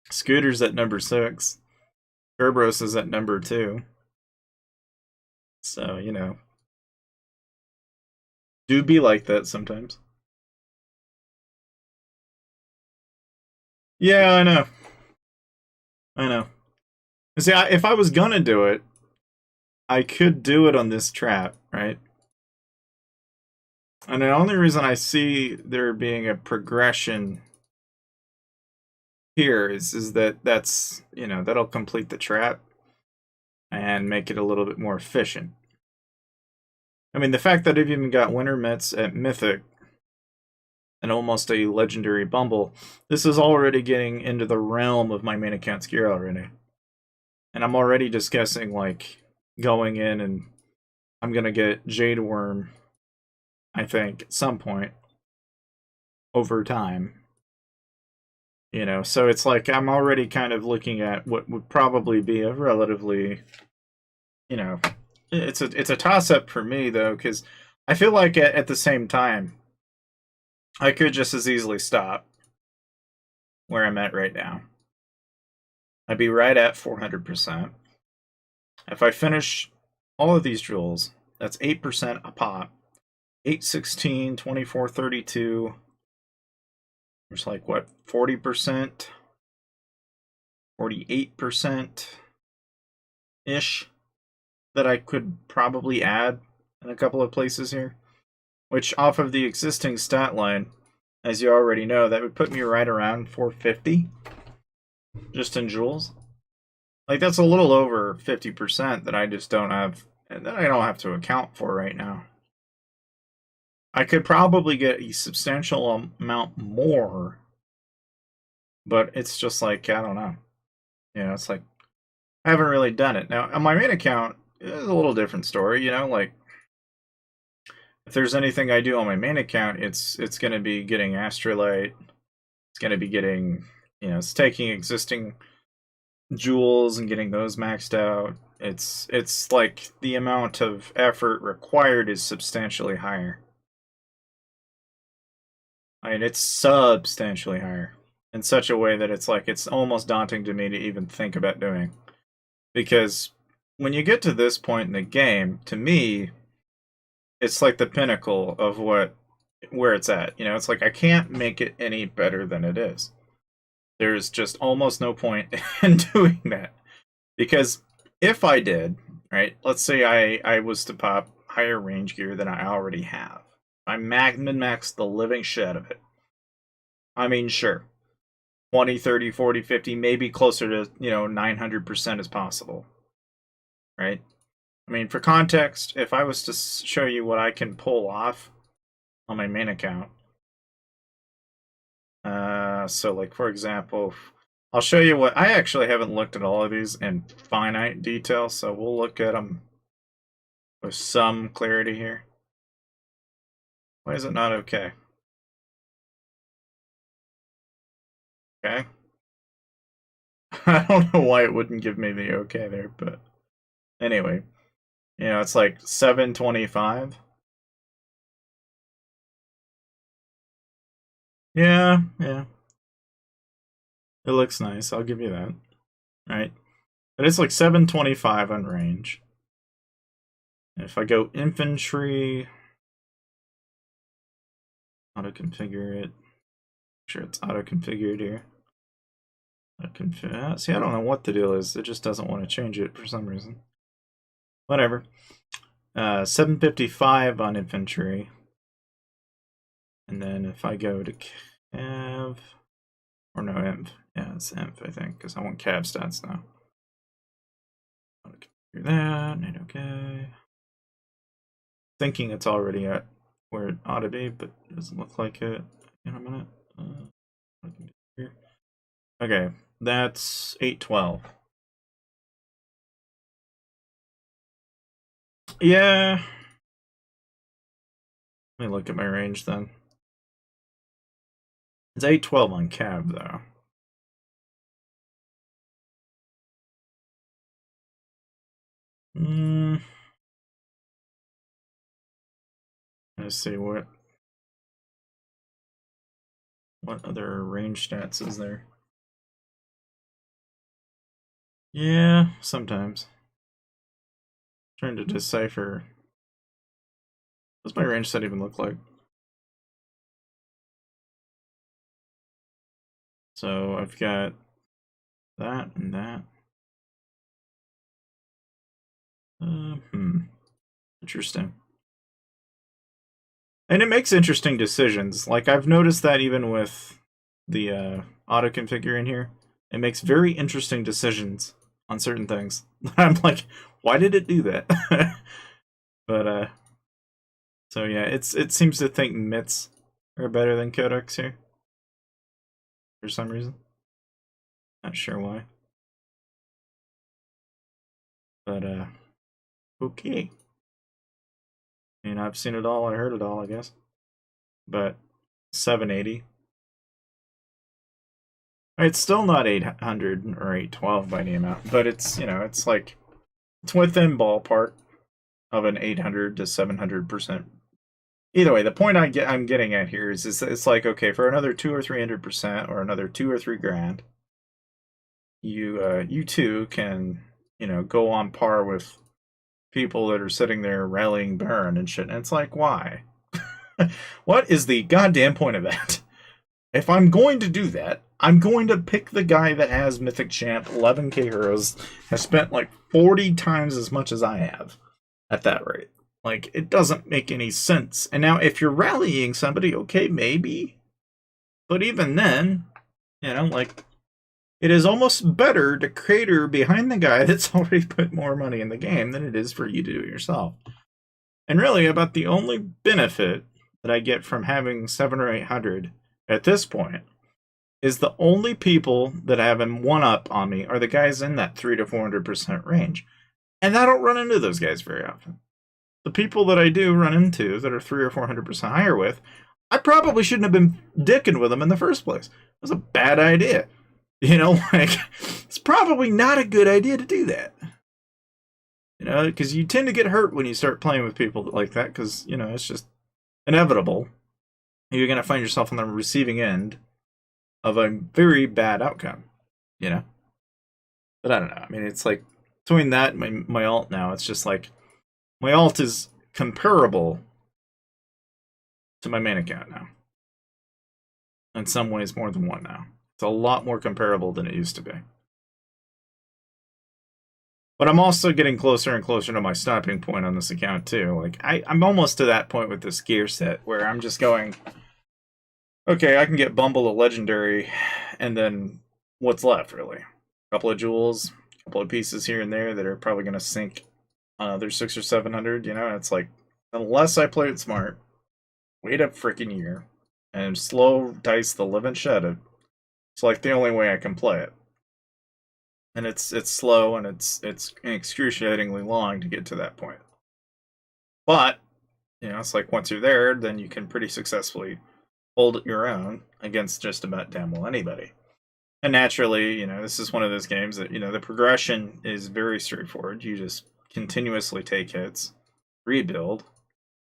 Scooter's at number 6. Kerberos is at number 2. So, you know, do be like that sometimes. Yeah, I know. I know. See, if I was gonna do it, I could do it on this trap, right? And the only reason I see there being a progression here is that's, you know, that'll complete the trap and make it a little bit more efficient. I mean, the fact that I've even got winter mitts at Mythic and almost a legendary Bumble, this is already getting into the realm of my main account's gear already. And I'm already discussing, like, going in and I'm gonna get Jade Worm, I think, at some point over time. You know, so it's like I'm already kind of looking at what would probably be a relatively, you know, it's a toss-up for me, though, because I feel like at the same time, I could just as easily stop where I'm at right now, I'd be right at 400%. If I finish all of these jewels, that's 8% a pop. 8, 16, 24, 32. There's like, what, 40%? 48%-ish that I could probably add in a couple of places here. Which, off of the existing stat line, as you already know, that would put me right around 450 just in jewels. Like, that's a little over 50% that I just don't have, that I don't have to account for right now. I could probably get a substantial amount more, but it's just like, I don't know. You know, it's like, I haven't really done it. Now, on my main account, it's a little different story, you know, like, if there's anything I do on my main account, it's going to be getting Astrolite. It's going to be getting, you know, it's taking existing jewels and getting those maxed out. It's like the amount of effort required is substantially higher. I mean, it's substantially higher in such a way that it's like it's almost daunting to me to even think about doing. Because when you get to this point in the game, to me, it's like the pinnacle of where it's at. You know, it's like I can't make it any better than it is. There's just almost no point in doing that. Because if I did, right, let's say I was to pop higher range gear than I already have. I min-max the living shit out of it. I mean, sure. 20, 30, 40, 50, maybe closer to, you know, 900% as possible. Right? I mean, for context, if I was to show you what I can pull off on my main account, so like, for example, I'll show you what, I actually haven't looked at all of these in finite detail, so we'll look at them with some clarity here. Why is it not okay? Okay. I don't know why it wouldn't give me the okay there, but anyway. You know, it's like 725. Yeah, yeah. It looks nice, I'll give you that. Right? But it's like 725 on range. If I go infantry, auto configure it. Make sure it's auto configured here. See, I don't know what the deal is. It just doesn't want to change it for some reason. Whatever. 755 on infantry. And then if I go to cav, or no, env. Yeah, it's env, I think, because I want cav stats now. Auto configure that, and okay. Thinking it's already at where it ought to be, but it doesn't look like it in a minute. Okay, that's 812. Yeah. Let me look at my range then. It's 812 on cab though. Let's see what other range stats is there. Yeah, sometimes. Trying to decipher. What's my range set even look like? So I've got that and that. Interesting. And it makes interesting decisions. Like, I've noticed that even with the auto configure in here, it makes very interesting decisions on certain things. I'm like, why did it do that? But so yeah, it seems to think mitts are better than codex here for some reason. Not sure why. But okay. I mean, I've seen it all, I heard it all, I guess. But 780. It's still not 800 or 812 by any amount, but it's, you know, it's like, it's within ballpark of an 800 to 700% either way, the point I'm getting at here is it's like, okay, for another 2 or 300% or another 2 or 3 grand, you too can, go on par with people that are sitting there rallying Baron and shit. And it's like, why? What is the goddamn point of that? If I'm going to do that, I'm going to pick the guy that has Mythic Champ, 11k heroes, has spent like 40 times as much as I have at that rate. Like, it doesn't make any sense. And now, if you're rallying somebody, okay, maybe. But even then, like, it is almost better to crater behind the guy that's already put more money in the game than it is for you to do it yourself. And really, about the only benefit that I get from having 7 or 800 at this point is the only people that have him one up on me are the guys in that 300 to 400% range. And I don't run into those guys very often. The people that I do run into that are 300 or 400% higher with, I probably shouldn't have been dicking with them in the first place. It was a bad idea. Like, it's probably not a good idea to do that. Because you tend to get hurt when you start playing with people like that, because, it's just inevitable. You're going to find yourself on the receiving end of a very bad outcome, But I don't know. I mean, it's like, between that and my alt now, it's just like, my alt is comparable to my main account now. In some ways, more than one now. It's a lot more comparable than it used to be. But I'm also getting closer and closer to my stopping point on this account, too. Like, I'm almost to that point with this gear set, where I'm just going, okay, I can get Bumble a legendary, and then what's left, really? A couple of jewels, a couple of pieces here and there that are probably going to sink another 600 or 700, It's like, unless I play it smart, wait a freaking year, and slow dice the living shit out. It's like the only way I can play it. And it's slow, and it's excruciatingly long to get to that point. But, it's like once you're there, then you can pretty successfully hold your own against just about damn well anybody. And naturally, this is one of those games that, the progression is very straightforward. You just continuously take hits, rebuild,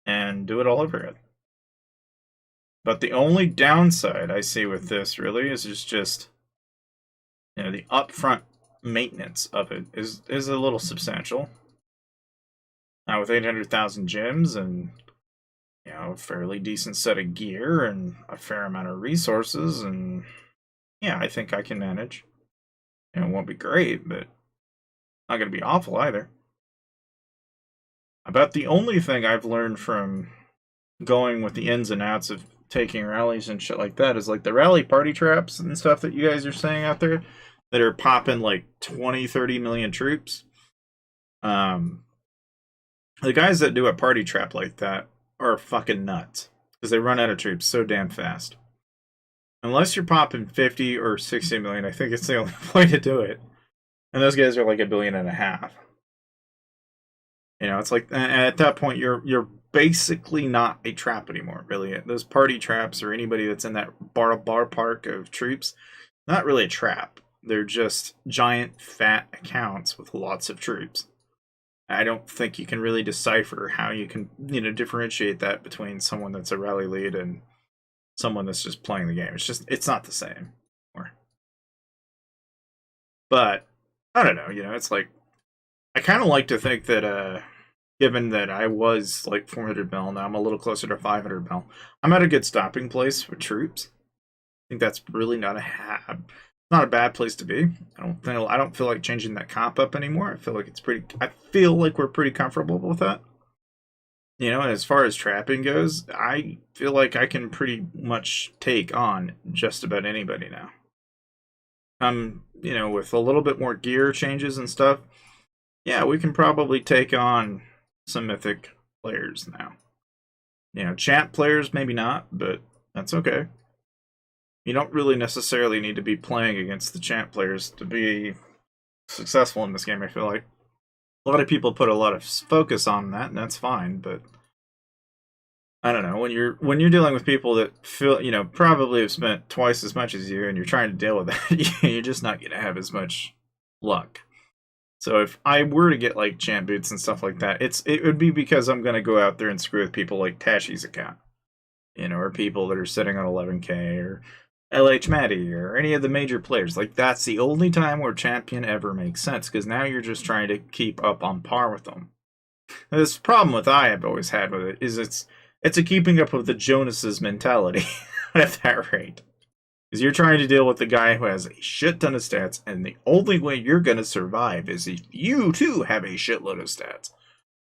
and do it all over again. But the only downside I see with this really is just the upfront maintenance of it is a little substantial. Now with 800,000 gems and a fairly decent set of gear and a fair amount of resources, and I think I can manage. It won't be great, but not going to be awful either. About the only thing I've learned from going with the ins and outs of taking rallies and shit like that is like the rally party traps and stuff that you guys are saying out there that are popping like 20, 30 million troops. The guys that do a party trap like that are fucking nuts because they run out of troops so damn fast. Unless you're popping 50 or 60 million, I think it's the only way to do it. And those guys are like 1.5 billion. It's like at that point you're basically not a trap anymore, really. Those party traps or anybody that's in that bar park of troops, not really a trap. They're just giant fat accounts with lots of troops. I don't think you can really decipher how you can, differentiate that between someone that's a rally lead and someone that's just playing the game. It's not the same. But I don't know, it's like I kind of like to think that given that I was like 400 mil, now I'm a little closer to 500 mil. I'm at a good stopping place for troops. I think that's really not a bad place to be. I don't feel like changing that comp up anymore. I feel like we're pretty comfortable with that. And as far as trapping goes, I feel like I can pretty much take on just about anybody now. With a little bit more gear changes and stuff, we can probably take on some mythic players now. Champ players, maybe not, but that's okay. You don't really necessarily need to be playing against the champ players to be successful in this game, I feel like. A lot of people put a lot of focus on that, and that's fine, but I don't know, when you're dealing with people that feel, probably have spent twice as much as you and you're trying to deal with that, you're just not going to have as much luck. So if I were to get like champ boots and stuff like that, it would be because I'm gonna go out there and screw with people like Tashi's account, or people that are sitting on 11k or LH Matty or any of the major players. Like that's the only time where champion ever makes sense because now you're just trying to keep up on par with them. And this problem with I've always had with it is it's a keeping up with the Jonas's mentality at that rate. Because you're trying to deal with the guy who has a shit ton of stats, and the only way you're going to survive is if you too have a shitload of stats.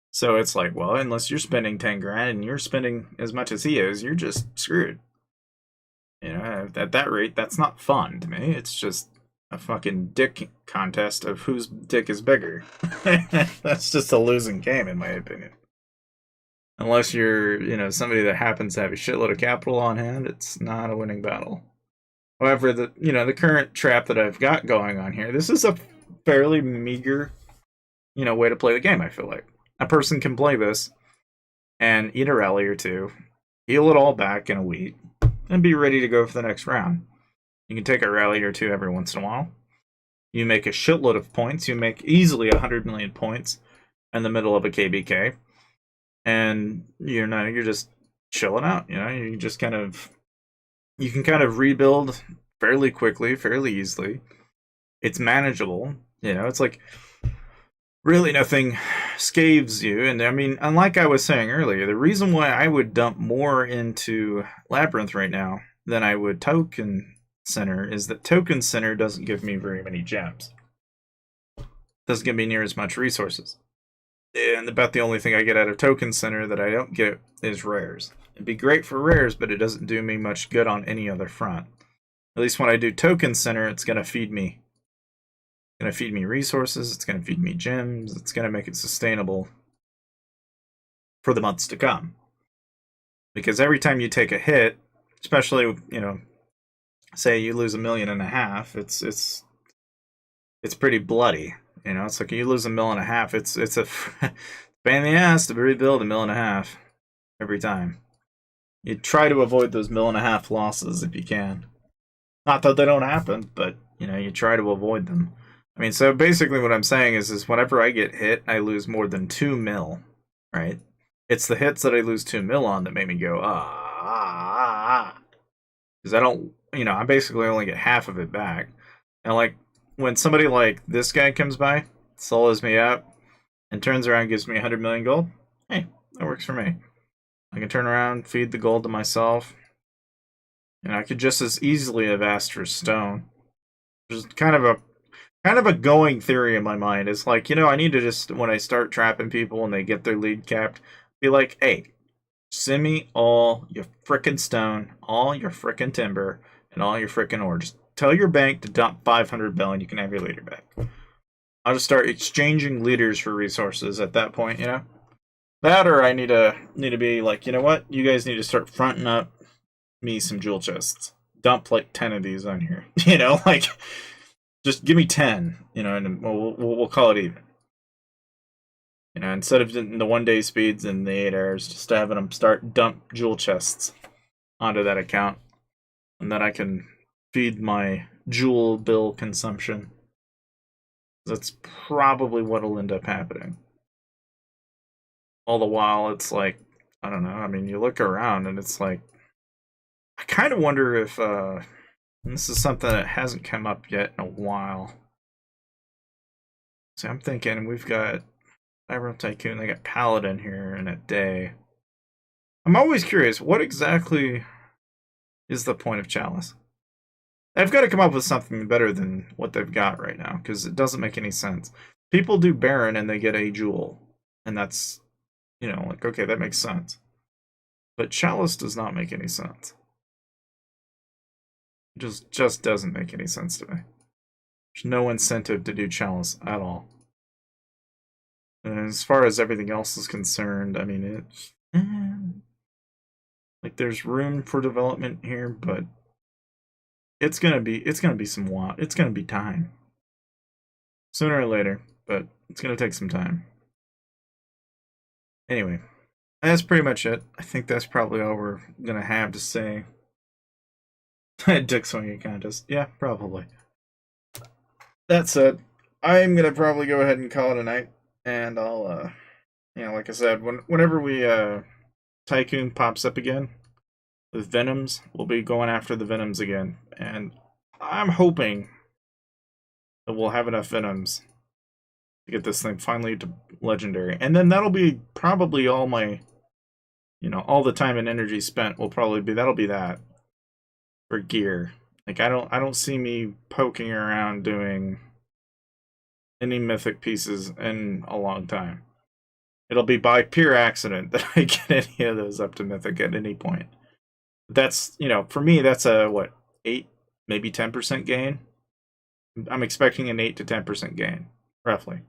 So it's like, well, unless you're spending 10 grand and you're spending as much as he is, you're just screwed. At that rate, that's not fun to me. It's just a fucking dick contest of whose dick is bigger. That's just a losing game, in my opinion. Unless you're, somebody that happens to have a shitload of capital on hand, it's not a winning battle. However, the current trap that I've got going on here, this is a fairly meager, way to play the game, I feel like. A person can play this and eat a rally or two, heal it all back in a week, and be ready to go for the next round. You can take a rally or two every once in a while. You make a shitload of points. You make easily 100 million points in the middle of a KBK. And, you're just chilling out. You just you can kind of rebuild fairly quickly, fairly easily. It's manageable. It's like really nothing scaves you. And I mean, unlike I was saying earlier, the reason why I would dump more into Labyrinth right now than I would Token Center is that Token Center doesn't give me very many gems. Doesn't give me near as much resources. And about the only thing I get out of Token Center that I don't get is rares. It'd be great for rares, but it doesn't do me much good on any other front. At least when I do Token Center, it's going to feed me. It's going to feed me resources, it's going to feed me gems, it's going to make it sustainable for the months to come. Because every time you take a hit, especially, say you lose 1.5 million, it's pretty bloody. It's like you lose 1.5 million, it's a pain in the ass to rebuild 1.5 million every time. You try to avoid those 1.5 million losses if you can. Not that they don't happen, but you try to avoid them. I mean, so basically what I'm saying is whenever I get hit, I lose more than 2 mil, right? It's the hits that I lose 2 mil on that make me go, because I don't, I basically only get half of it back. And like, when somebody like this guy comes by, solos me up, and turns around and gives me 100 million gold, hey, that works for me. I can turn around, feed the gold to myself. I could just as easily have asked for stone. There's kind of a going theory in my mind. It's like, I need to just, when I start trapping people and they get their lead capped, be like, hey, send me all your frickin' stone, all your frickin' timber, and all your frickin' ore. Just tell your bank to dump 500 bill and you can have your leader back. I'll just start exchanging leaders for resources at that point, That or I need to be like, you know what? You guys need to start fronting up me some jewel chests. Dump like 10 of these on here. Like just give me 10, and we'll call it even. Instead of the 1 day speeds and the 8 hours, just having them start dump jewel chests onto that account. And then I can feed my jewel bill consumption. That's probably what'll end up happening. All the while, it's like, I don't know, I mean, you look around and it's like, I kind of wonder if, this is something that hasn't come up yet in a while. So I'm thinking we've got Vibrant Tycoon, they got Paladin here in a day. I'm always curious, what exactly is the point of Chalice? They've got to come up with something better than what they've got right now, because it doesn't make any sense. People do Baron and they get a jewel, and that's, like, okay, that makes sense. But Chalice does not make any sense. It just doesn't make any sense to me. There's no incentive to do Chalice at all. And as far as everything else is concerned, I mean, it's like there's room for development here, but it's gonna be some while. It's gonna be time. Sooner or later, but it's gonna take some time. Anyway, that's pretty much it. I think that's probably all we're gonna have to say. Dick swinging contest. Yeah, probably. That said, I'm gonna probably go ahead and call it a night, and I'll, like I said, whenever we Tycoon pops up again with Venoms, we'll be going after the Venoms again, and I'm hoping that we'll have enough Venoms to get this thing finally to legendary, and then that'll be probably all my, all the time and energy spent will probably be that for gear. Like I don't see me poking around doing any mythic pieces in a long time. It'll be by pure accident that I get any of those up to mythic at any point. That's, for me, that's a, 8, maybe 10% gain? I'm expecting an 8 to 10% gain, roughly.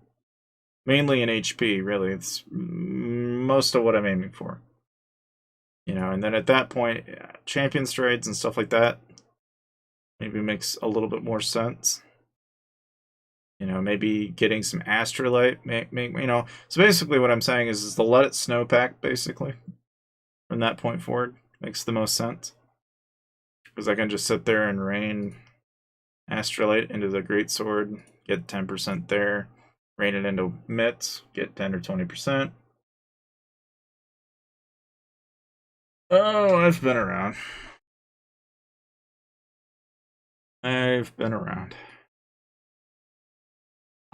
Mainly in HP, really. It's most of what I'm aiming for. And then at that point, champion trades and stuff like that maybe makes a little bit more sense. Maybe getting some Astrolite, So basically what I'm saying is the Let It Snow pack, basically, from that point forward, makes the most sense. Because I can just sit there and rain Astrolite into the Greatsword, get 10% there, rain it into mitts, get 10 or 20%. Oh, I've been around.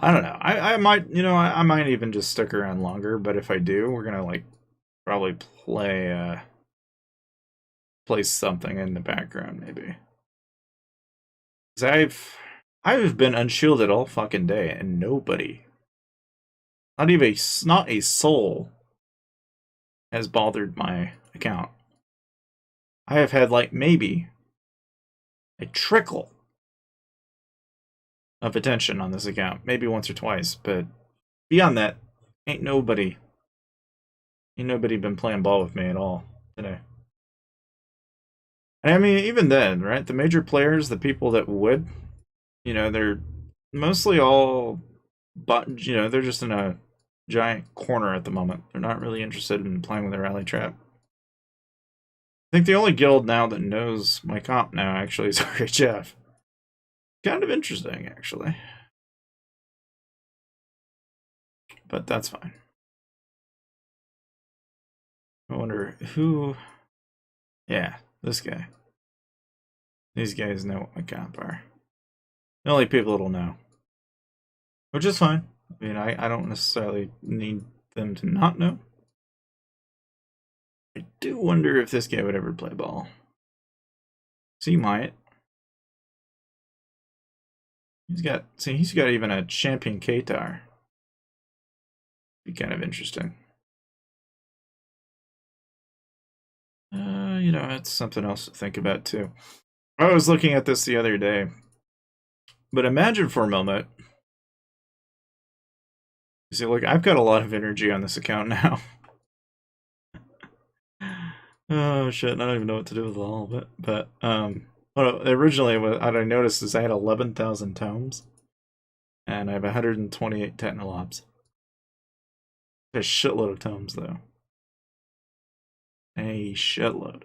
I don't know. I might, I might even just stick around longer. But if I do, we're gonna probably play something in the background, maybe. Cause I've been unshielded all fucking day, and nobody, not a soul, has bothered my account. I have had maybe a trickle of attention on this account, maybe once or twice, but beyond that, ain't nobody been playing ball with me at all today. And I mean, even then, right? The major players, the people that would, they're mostly all, they're just in a giant corner at the moment. They're not really interested in playing with a rally trap. I think the only guild now that knows my comp now actually is RHF. Kind of interesting, actually. But that's fine. I wonder who... Yeah, this guy. These guys know what my comp are. The only people that'll know. Which is fine. I mean, I don't necessarily need them to not know. I do wonder if this guy would ever play ball. So he might. He's got even a champion Katar. Be kind of interesting. It's something else to think about too. I was looking at this the other day. But imagine for a moment. You see, look, I've got a lot of energy on this account now. Oh shit, I don't even know what to do with all of it. But originally what I noticed is I had 11,000 tomes. And I have 128 Technolobs. A shitload of tomes, though. A shitload.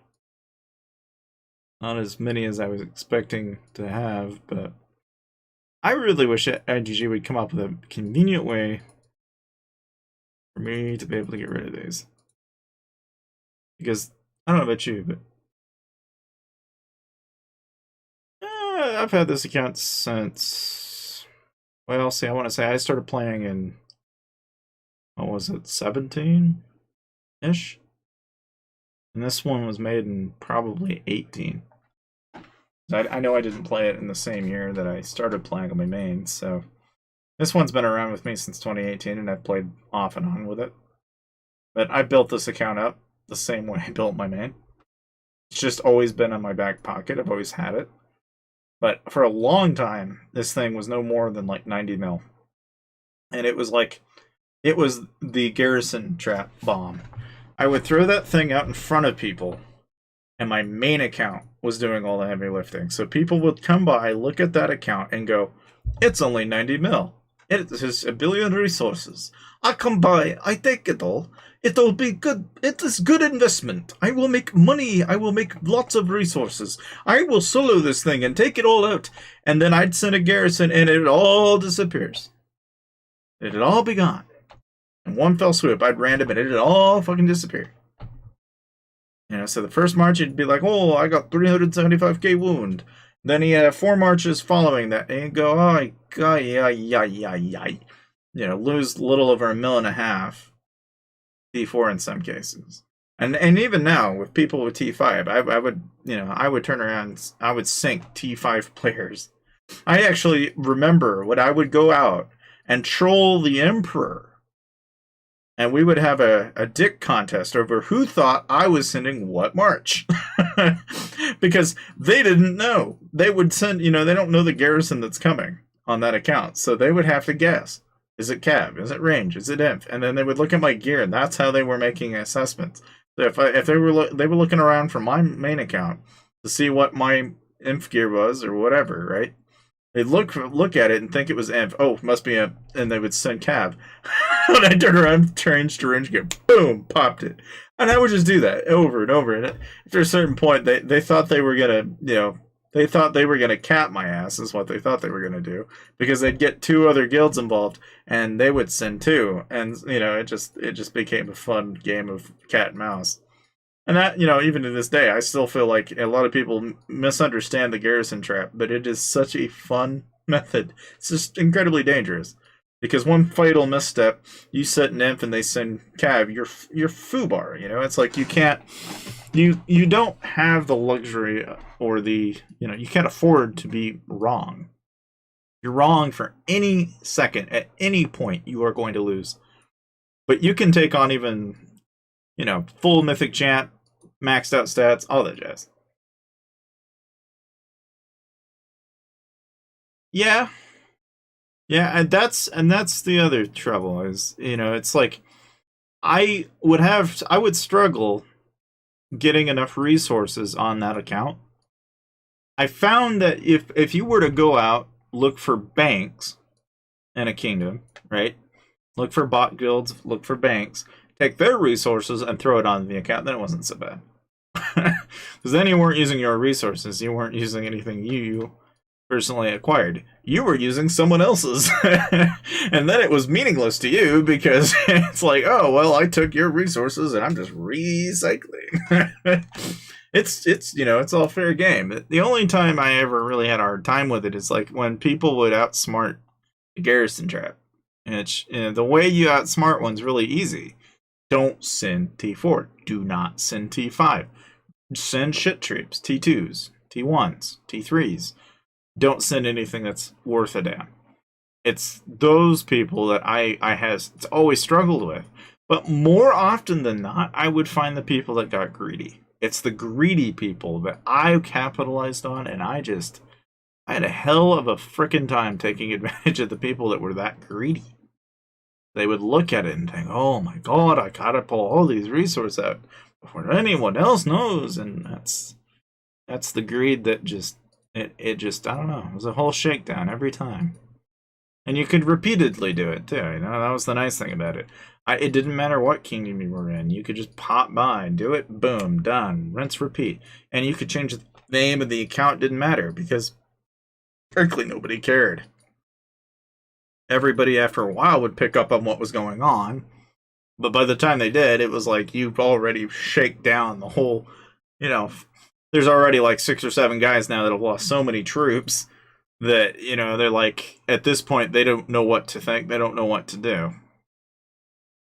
Not as many as I was expecting to have, but I really wish IGG would come up with a convenient way for me to be able to get rid of these. Because, I don't know about you, but I've had this account since, well, see, I want to say I started playing in, what was it, 17-ish? And this one was made in probably 18. I know I didn't play it in the same year that I started playing on my main, so this one's been around with me since 2018, and I've played off and on with it. But I built this account up the same way I built my main. It's just always been in my back pocket. I've always had it. But for a long time, this thing was no more than 90 mil. And it was the garrison trap bomb. I would throw that thing out in front of people, and my main account was doing all the heavy lifting. So people would come by, look at that account, and go, it's only 90 mil. It has a billion resources. I come by, I take it all. It'll be good. It is good investment. I will make money. I will make lots of resources. I will solo this thing and take it all out. And then I'd send a garrison, and it all disappears. It'd all be gone. In one fell swoop, I'd random and it'd all fucking disappear. So the first march, he'd be like, oh, I got 375k wound. Then he had 4 marches following that, and he'd go, oh, lose a little over 1.5 million D4 in some cases. And even now, with people with T5, I would turn around, I would sink T5 players. I actually remember when I would go out and troll the Emperor, and we would have a dick contest over who thought I was sending what march. Because they didn't know. They would send, they don't know the garrison that's coming on that account. So they would have to guess. Is it cav? Is it range? Is it inf? And then they would look at my gear, and that's how they were making assessments. So if they were looking around from my main account to see what my inf gear was or whatever, right? They'd look at it and think it was inf. Oh, must be imp, and they would send cav. When I turn around, change to range gear, boom, popped it. And I would just do that over and over. And after a certain point, they thought they were gonna cap my ass, is what they thought they were gonna do, because they'd get 2 other guilds involved, and they would send 2, and it just became a fun game of cat and mouse. And that, even to this day, I still feel like a lot of people misunderstand the garrison trap, but it is such a fun method. It's just incredibly dangerous. Because one fatal misstep, you set an inf and they send cav, you're foobar. It's like you don't have the luxury or the, you can't afford to be wrong. You're wrong for any second. At any point, you are going to lose. But you can take on even, full mythic champ, maxed out stats, all that jazz. Yeah. Yeah, and that's the other trouble is, it's like I would struggle getting enough resources on that account. I found that if you were to go out, look for banks in a kingdom, right? Look for bot guilds, look for banks, take their resources and throw it on the account, then it wasn't so bad. Because then you weren't using your resources, you weren't using anything you personally acquired. You were using someone else's. And then it was meaningless to you because it's like, oh, well, I took your resources and I'm just recycling. It's all fair game. The only time I ever really had a hard time with it is like when people would outsmart the garrison trap. And the way you outsmart one's really easy. Don't send T4. Do not send T5. Send shit troops, T2s, T1s, T3s. Don't send anything that's worth a damn. It's those people that I has always struggled with. But more often than not, I would find the people that got greedy. It's the greedy people that I capitalized on, and I had a hell of a frickin' time taking advantage of the people that were that greedy. They would look at it and think, oh my god, I gotta pull all these resources out before anyone else knows. And that's the greed that just it just, I don't know, it was a whole shakedown every time. And you could repeatedly do it too, that was the nice thing about it. It didn't matter what kingdom you were in, you could just pop by, do it, boom, done, rinse, repeat. And you could change the name of the account, didn't matter, because frankly nobody cared. Everybody after a while would pick up on what was going on, but by the time they did, it was like you've already shake down the whole, there's already like 6 or 7 guys now that have lost so many troops that, they're like, at this point, they don't know what to think. They don't know what to do.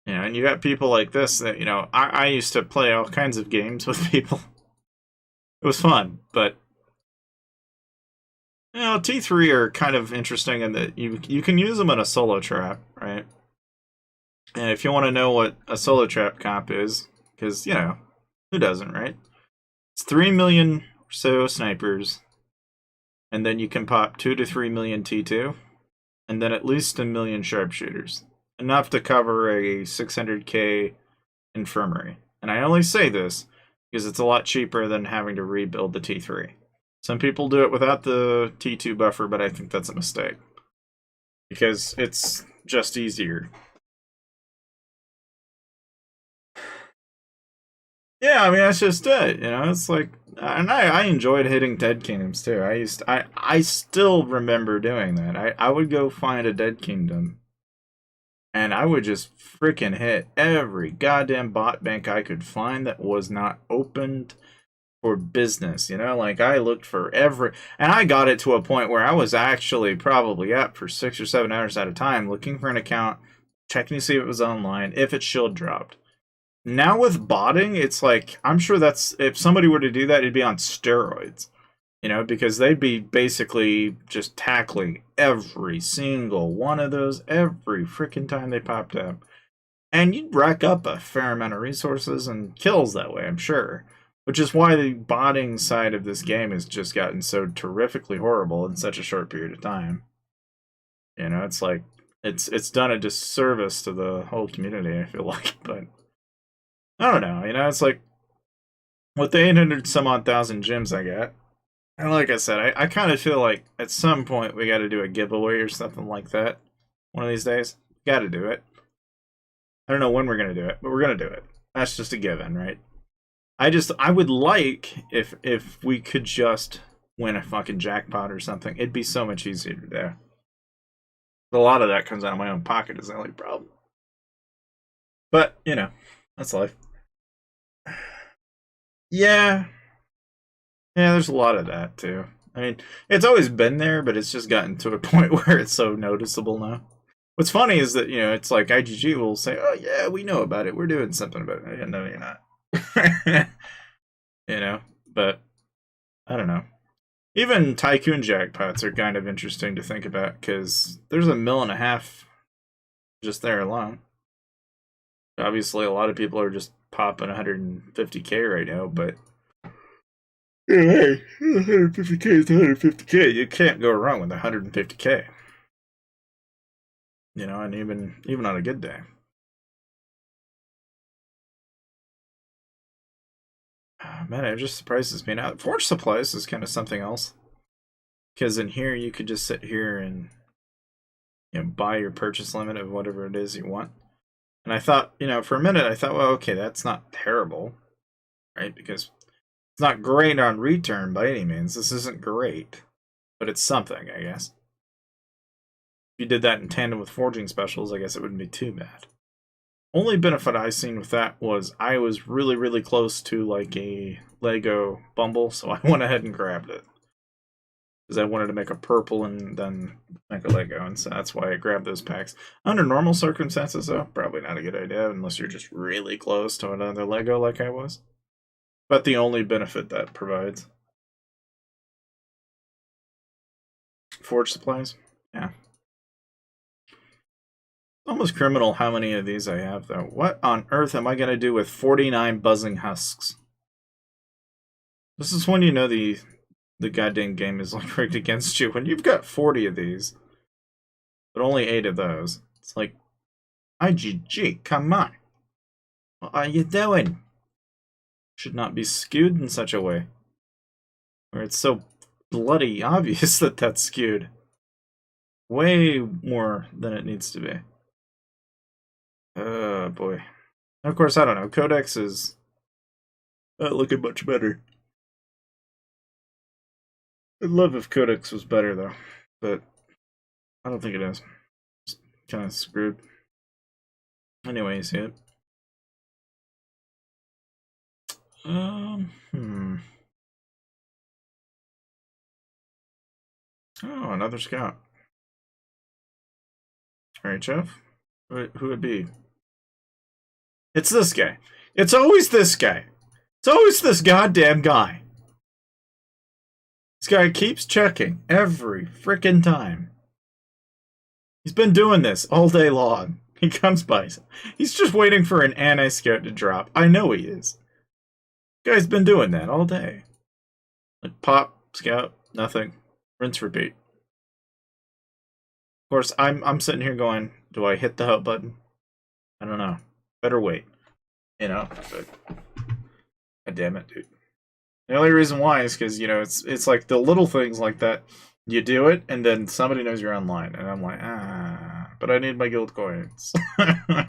And you got people like this that, I used to play all kinds of games with people. It was fun, but, T3 are kind of interesting in that you can use them in a solo trap, right? And if you want to know what a solo trap comp is, because, who doesn't, right? It's 3 million or so snipers, and then you can pop 2 to 3 million T2, and then at least 1 million sharpshooters. Enough to cover a 600k infirmary. And I only say this because it's a lot cheaper than having to rebuild the T3. Some people do it without the T2 buffer, but I think that's a mistake. Because it's just easier. Yeah, I mean, that's just it. It's like, and I enjoyed hitting dead kingdoms too. I still remember doing that. I would go find a dead kingdom and I would just freaking hit every goddamn bot bank I could find that was not opened for business. You know, like I looked for every, and I got it to a point where I was actually probably up for 6 or 7 hours at a time looking for an account, checking to see if it was online, if it shield dropped. Now with botting, it's like I'm sure that's if somebody were to do that, it'd be on steroids. You know, because they'd be basically just tackling every single one of those every freaking time they popped up. And you'd rack up a fair amount of resources and kills that way, I'm sure. Which is why the botting side of this game has just gotten so terrifically horrible in such a short period of time. You know, it's like it's done a disservice to the whole community, I feel like, but I don't know, you know, it's like with the 800 some odd thousand gems I got, and like I said, I kind of feel like at some point we got to do a giveaway or something like that. One of these days, got to do it. I don't know when we're gonna do it, but we're gonna do it. That's just a given, right? I would like if we could just win a fucking jackpot or something. It'd be so much easier to do. But a lot of that comes out of my own pocket is the only problem. But you know, that's life. Yeah, yeah. There's a lot of that too. I mean, it's always been there, but it's just gotten to a point where it's so noticeable now. What's funny is that, you know, it's like IGG will say, "Oh yeah, we know about it. We're doing something about it." Yeah, no, you're not. You know, but I don't know. Even tycoon jackpots are kind of interesting to think about because there's $1.5 million just there alone. Obviously, a lot of people are just popping 150K right now, but yeah, hey, 150K is 150K. You can't go wrong with 150K. You know, and even on a good day. Man, I'm just surprised it's been out. Forge supplies is kind of something else. Because in here, you could just sit here and, you know, buy your purchase limit of whatever it is you want. And I thought, you know, for a minute, I thought, well, okay, that's not terrible, right? Because it's not great on return by any means. This isn't great, but it's something, I guess. If you did that in tandem with forging specials, I guess it wouldn't be too bad. Only benefit I seen with that was I was really, really close to like a Lego Bumble, so I went ahead and grabbed it. Because I wanted to make a purple and then make a Lego, and so that's why I grabbed those packs. Under normal circumstances, though, probably not a good idea unless you're just really close to another Lego like I was. But the only benefit that provides. Forge supplies? Yeah. Almost criminal how many of these I have, though. What on earth am I going to do with 49 buzzing husks? This is when you know the goddamn game is like rigged against you. When you've got 40 of these, but only 8 of those. It's like, IGG, come on. What are you doing? Should not be skewed in such a way. Where it's so bloody obvious that that's skewed. Way more than it needs to be. Oh, boy. Of course, I don't know. Codex is not looking much better. I'd love if Codex was better, though. But I don't think it is. It's kind of screwed. Anyway, you see it. Hmm. Oh, another scout. Alright, Jeff. Who would it be? It's this guy. It's always this guy. It's always this goddamn guy. This guy keeps checking every frickin' time. He's been doing this all day long. He comes by. He's just waiting for an anti-scout to drop. I know he is. This guy's been doing that all day. Like pop, scout, nothing. Rinse, repeat. Of course, I'm sitting here going, do I hit the help button? I don't know. Better wait. You know, but God damn it, dude. The only reason why is because, you know, it's like the little things like that. You do it, and then somebody knows you're online, and I'm like, but I need my guild coins. I've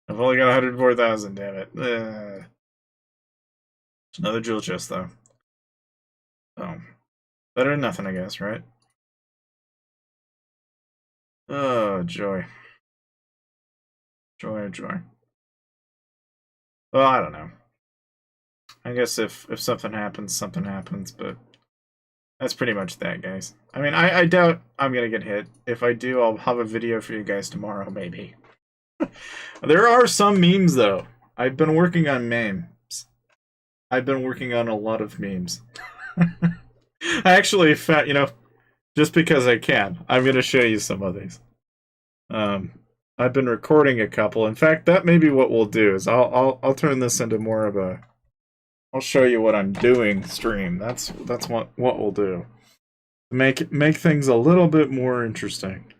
only got 104,000, damn it. It's another jewel chest, though. Oh, better than nothing, I guess, right? Oh, joy. Joy, joy. Well, I don't know. I guess if something happens, something happens, but that's pretty much that, guys. I mean, I doubt I'm gonna get hit. If I do, I'll have a video for you guys tomorrow, maybe. There are some memes, though. I've been working on memes. I've been working on a lot of memes. I actually found, just because I can, I'm gonna show you some of these. I've been recording a couple. In fact, that may be what we'll do. Is I'll turn this into more of a. I'll show you what I'm doing stream. That's what we'll do. Make things a little bit more interesting.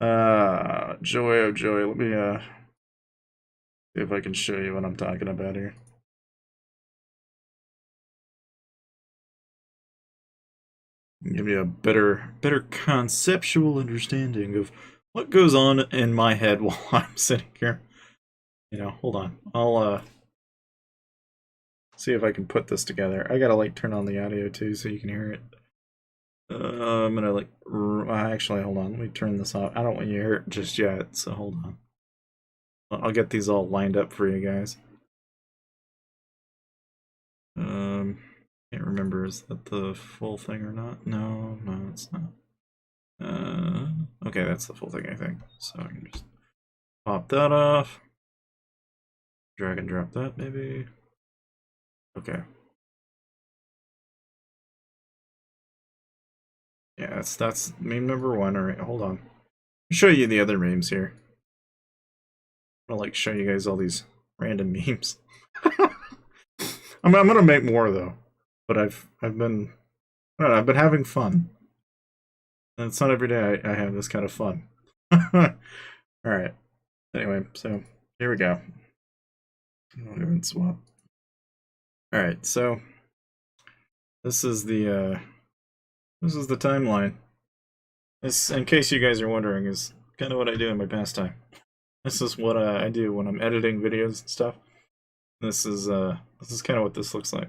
Joy, oh joy. Let me see if I can show you what I'm talking about here. Give you a better conceptual understanding of what goes on in my head while I'm sitting here. Hold on. I'll see if I can put this together. I gotta like turn on the audio too so you can hear it. I'm gonna like actually hold on. Let me turn this off. I don't want you to hear it just yet, so hold on. I'll get these all lined up for you guys. Can't remember, is that the full thing or not? No, it's not. Okay, that's the full thing, I think. So I can just pop that off. Drag and drop that, maybe. Okay. Yeah, that's meme number 1. Alright, hold on. I'll show you the other memes here. I'll like show you guys all these random memes. I'm gonna make more though. But I've been having fun. And it's not every day I have this kind of fun. Alright. Anyway, so here we go. I'll go and swap. Alright, so this is the timeline. This, in case you guys are wondering, is kind of what I do in my pastime. This is what I do when I'm editing videos and stuff. This is kind of what this looks like.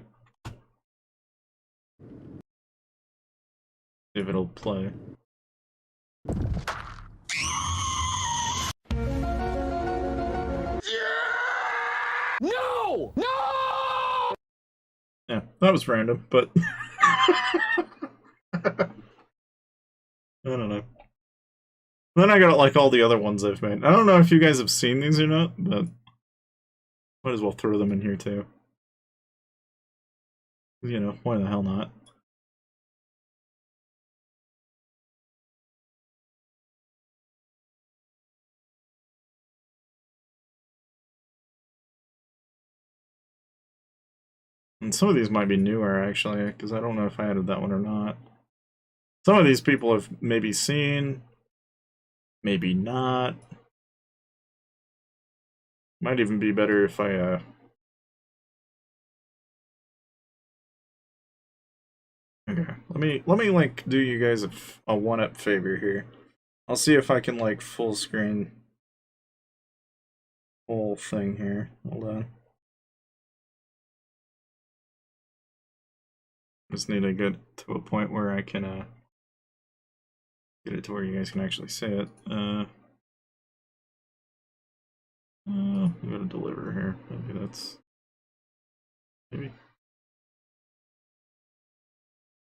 If it'll play. No! No! Yeah, that was random, but I don't know. Then I got like all the other ones I've made. I don't know if you guys have seen these or not, but might as well throw them in here too. Why the hell not? And some of these might be newer, actually, because I don't know if I added that one or not. Some of these people have maybe seen, maybe not. Might even be better if I, Okay, let me like do you guys a one-up favor here. I'll see if I can like full screen whole thing here. Hold on. Just need to get to a point where I can get it to where you guys can actually see it. I'm gonna deliver here. Maybe that's maybe.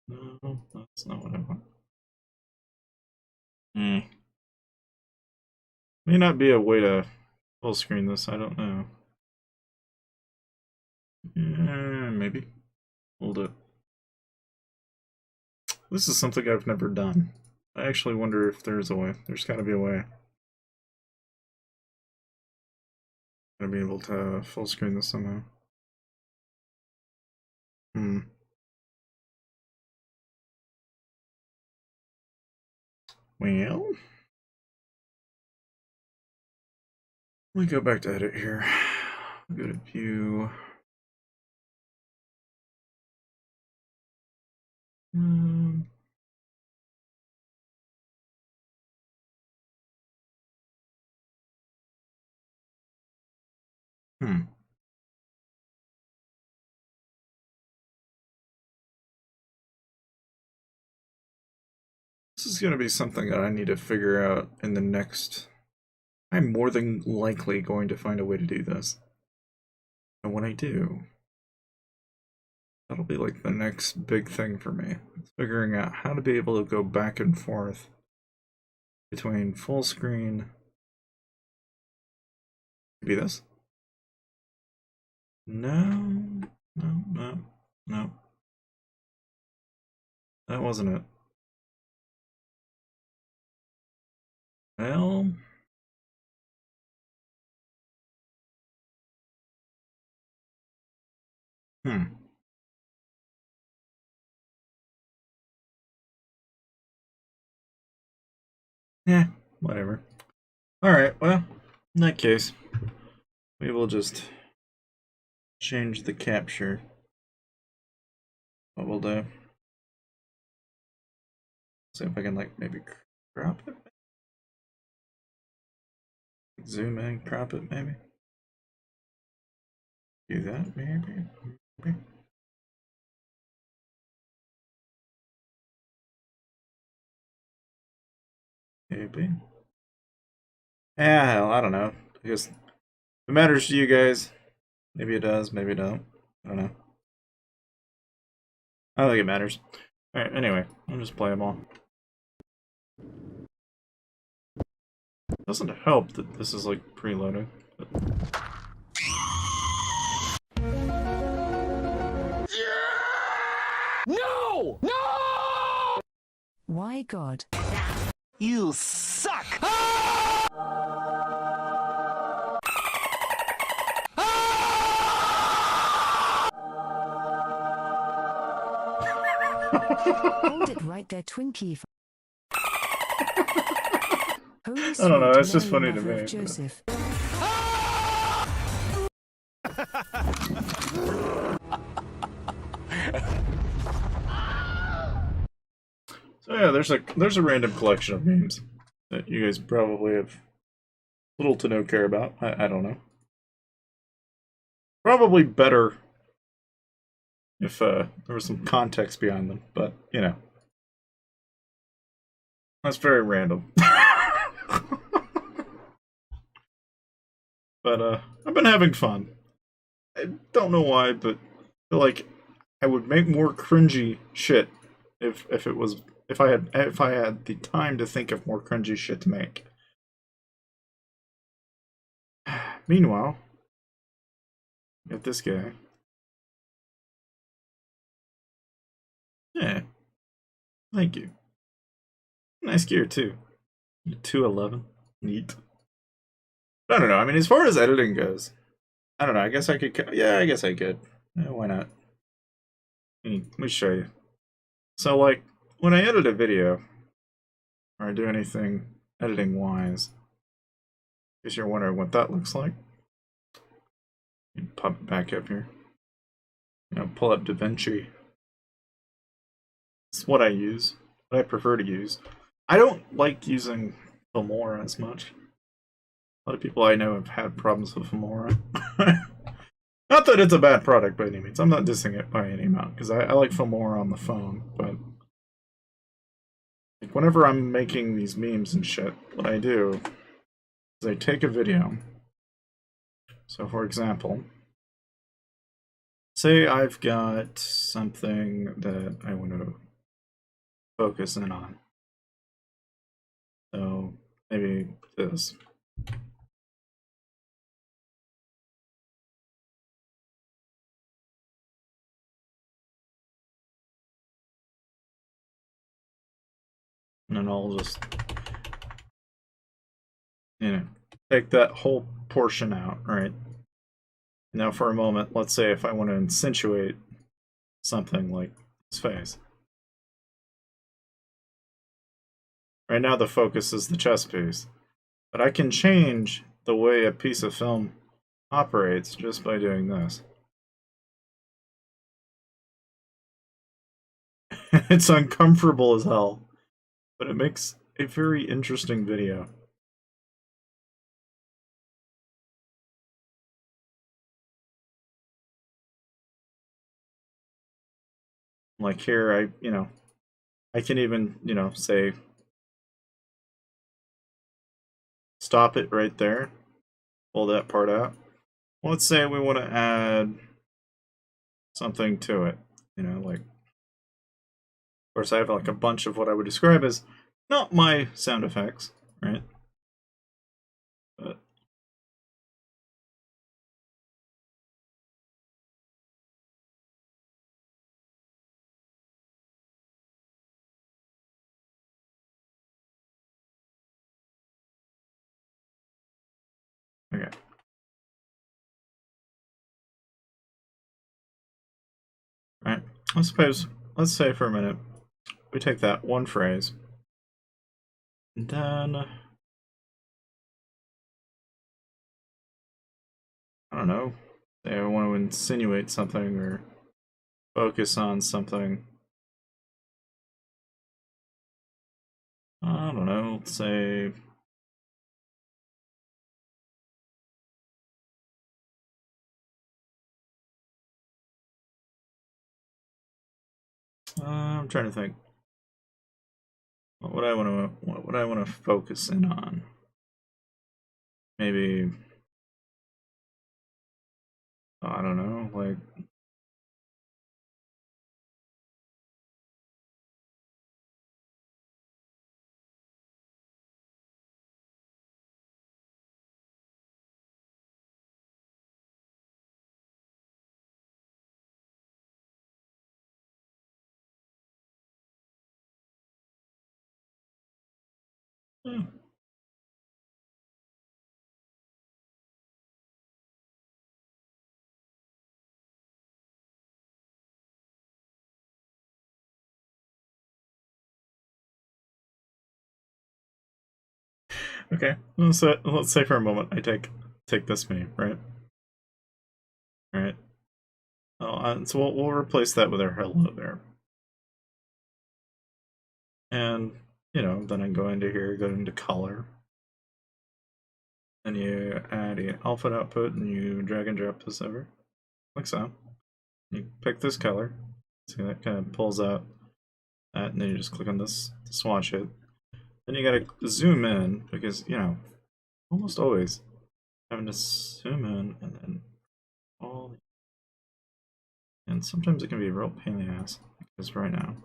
No, that's not what I want. May not be a way to full screen this. I don't know. Maybe. Hold it. This is something I've never done. I actually wonder if there's a way. There's got to be a way. Gotta be able to full screen this somehow. Well, let me go back to edit here. Go to view. This is going to be something that I need to figure out in the next I'm more than likely going to find a way to do this. And when I do, that'll be like the next big thing for me. It's figuring out how to be able to go back and forth between full screen. Maybe this? No, no, no, no. That wasn't it. Well, hmm. Yeah, whatever. Alright, well, in that case, we will just change the capture. What we'll do. See if I can, like, maybe crop it? Zoom in, crop it, maybe? Do that, maybe? Maybe. Maybe. Yeah, hell, I don't know. I guess if it matters to you guys, maybe it does, maybe it don't. I don't know. I don't think it matters. Alright, anyway, I'll just play them all. Doesn't help that this is like preloaded. But... No! No! Why God? You suck! Hold it right there, Twinkie. I don't know, that's just funny to me. Joseph. So yeah, there's a random collection of memes that you guys probably have little to no care about. I don't know. Probably better if there was some context behind them, but you know. That's very random. But I've been having fun. I don't know why, but I feel like I would make more cringy shit if I had the time to think of more cringy shit to make. Meanwhile, got this guy. Yeah, thank you. Nice gear too. 211. Neat. I don't know. I mean, as far as editing goes, I don't know. I guess I could. Yeah, I guess I could. Yeah, why not? Let me show you. So, like, when I edit a video, or I do anything editing wise, in case you're wondering what that looks like, you pop it back up here. You know, pull up DaVinci. It's what I use. What I prefer to use. I don't like using Filmora as much. A lot of people I know have had problems with Filmora. Not that it's a bad product by any means. I'm not dissing it by any amount, because I like Filmora on the phone, but like whenever I'm making these memes and shit, what I do is I take a video. So for example, say I've got something that I want to focus in on. So maybe this. And then I'll just, you know, take that whole portion out, right? Now for a moment, let's say if I want to accentuate something like his face. Right now the focus is the chest piece. But I can change the way a piece of film operates just by doing this. It's uncomfortable as hell, but it makes a very interesting video. Like here, I can even, say stop it right there. Pull that part out. Let's say we want to add something to it. Like, of course, I have like a bunch of what I would describe as not my sound effects, right? But okay. Right. Let's say for a minute, we take that one phrase, and then, I don't know, say I want to insinuate something or focus on something. I don't know, let's say, I'm trying to think. What would I want to focus in on? Maybe, I don't know, like, hmm, okay. Let's say for a moment I take this meme, right? Right. Oh, so we'll replace that with our hello there, and then I go into here, go into color, and you add an output output, and you drag and drop this over, like so. You pick this color, see that kind of pulls out that, and then you just click on this to swatch it. Then you gotta zoom in because almost always having to zoom in and then all, and sometimes it can be a real pain in the ass because right now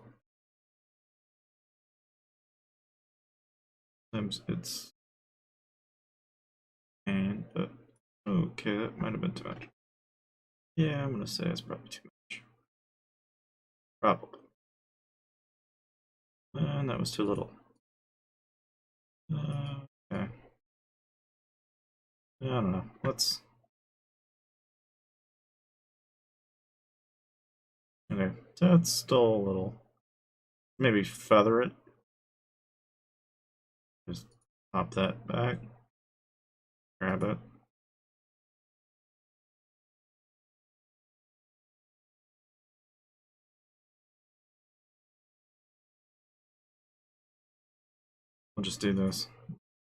sometimes it's pain, but okay, that might have been too much. Yeah, I'm gonna say it's probably too much. Probably. And that was too little. Okay. I don't know. Let's. Okay, that's still a little. Maybe feather it. Just pop that back. Grab it. We'll just do this.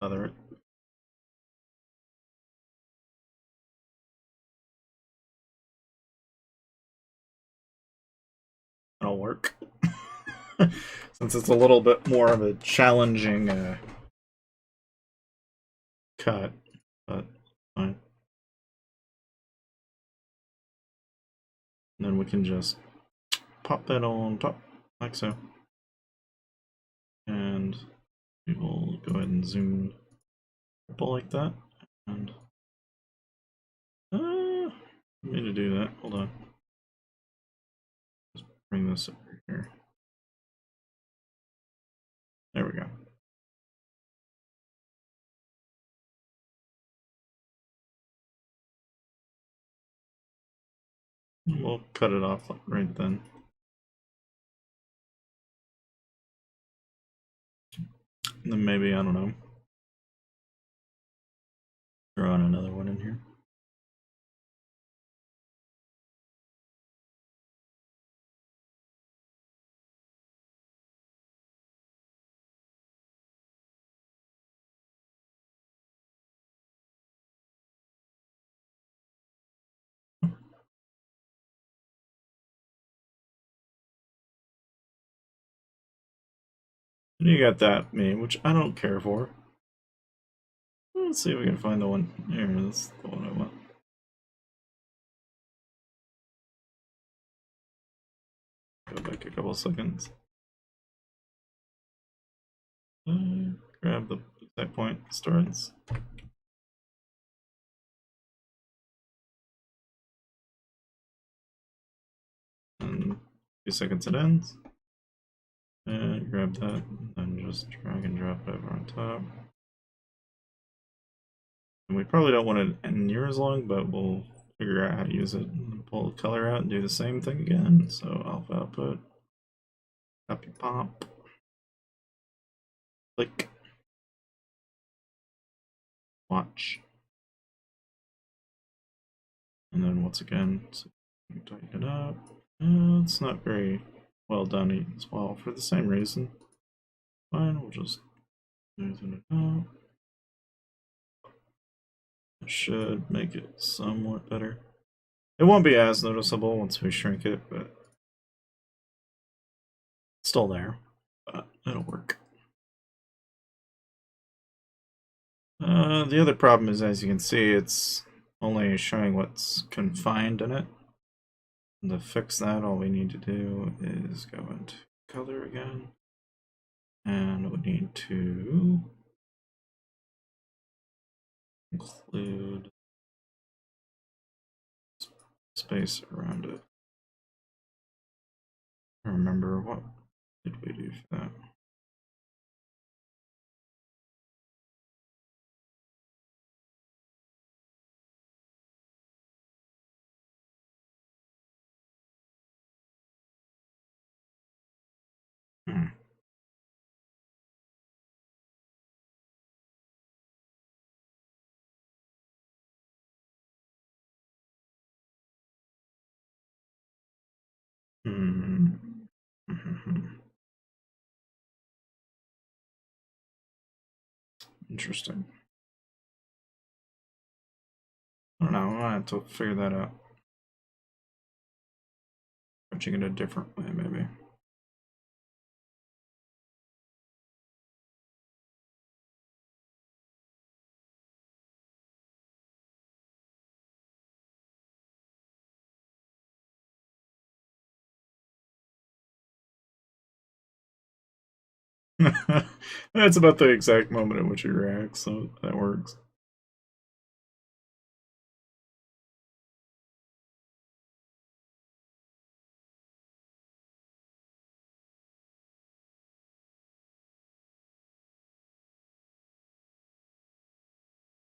Feather it. That'll work. Since it's a little bit more of a challenging cut, but fine. And then we can just pop that on top, like so. And we will go ahead and zoom purple like that. And I need to do that. Hold on. Just bring this over here. There we go. We'll cut it off right then. And then maybe, I don't know, throw on another one in here. And you got that meme, which I don't care for. Let's see if we can find the one. Here, that's the one I want. Go back a couple seconds. Grab the exact point, starts. And a few seconds it ends. And grab that, and just drag and drop it over on top. And we probably don't want it end near as long, but we'll figure out how to use it. And pull the color out and do the same thing again. So alpha output, copy pop, click, watch. And then once again, so tighten it up. It's not very well done as well for the same reason. Fine, we'll just smoothen it out. It should make it somewhat better. It won't be as noticeable once we shrink it, but it's still there. But it'll work. The other problem is, as you can see, it's only showing what's confined in it. And to fix that, all we need to do is go into color again. And we need to include space around it. I remember what did we do for that? Interesting. I don't know, I have to figure that out. Approaching it a different way, maybe. That's about the exact moment at which he reacts, so that works.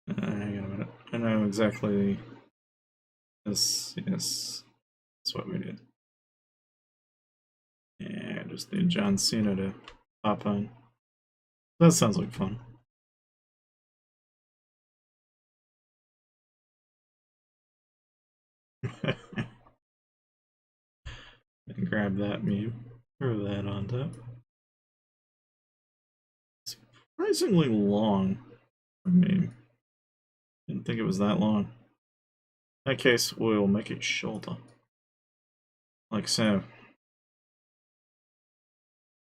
Hang on a minute. I know exactly this. Yes, that's what we did. Yeah, just need John Cena to hop on. That sounds like fun. And grab that meme, throw that on top. Surprisingly long for me. Didn't think it was that long. In that case, we'll make it shorter. Like so.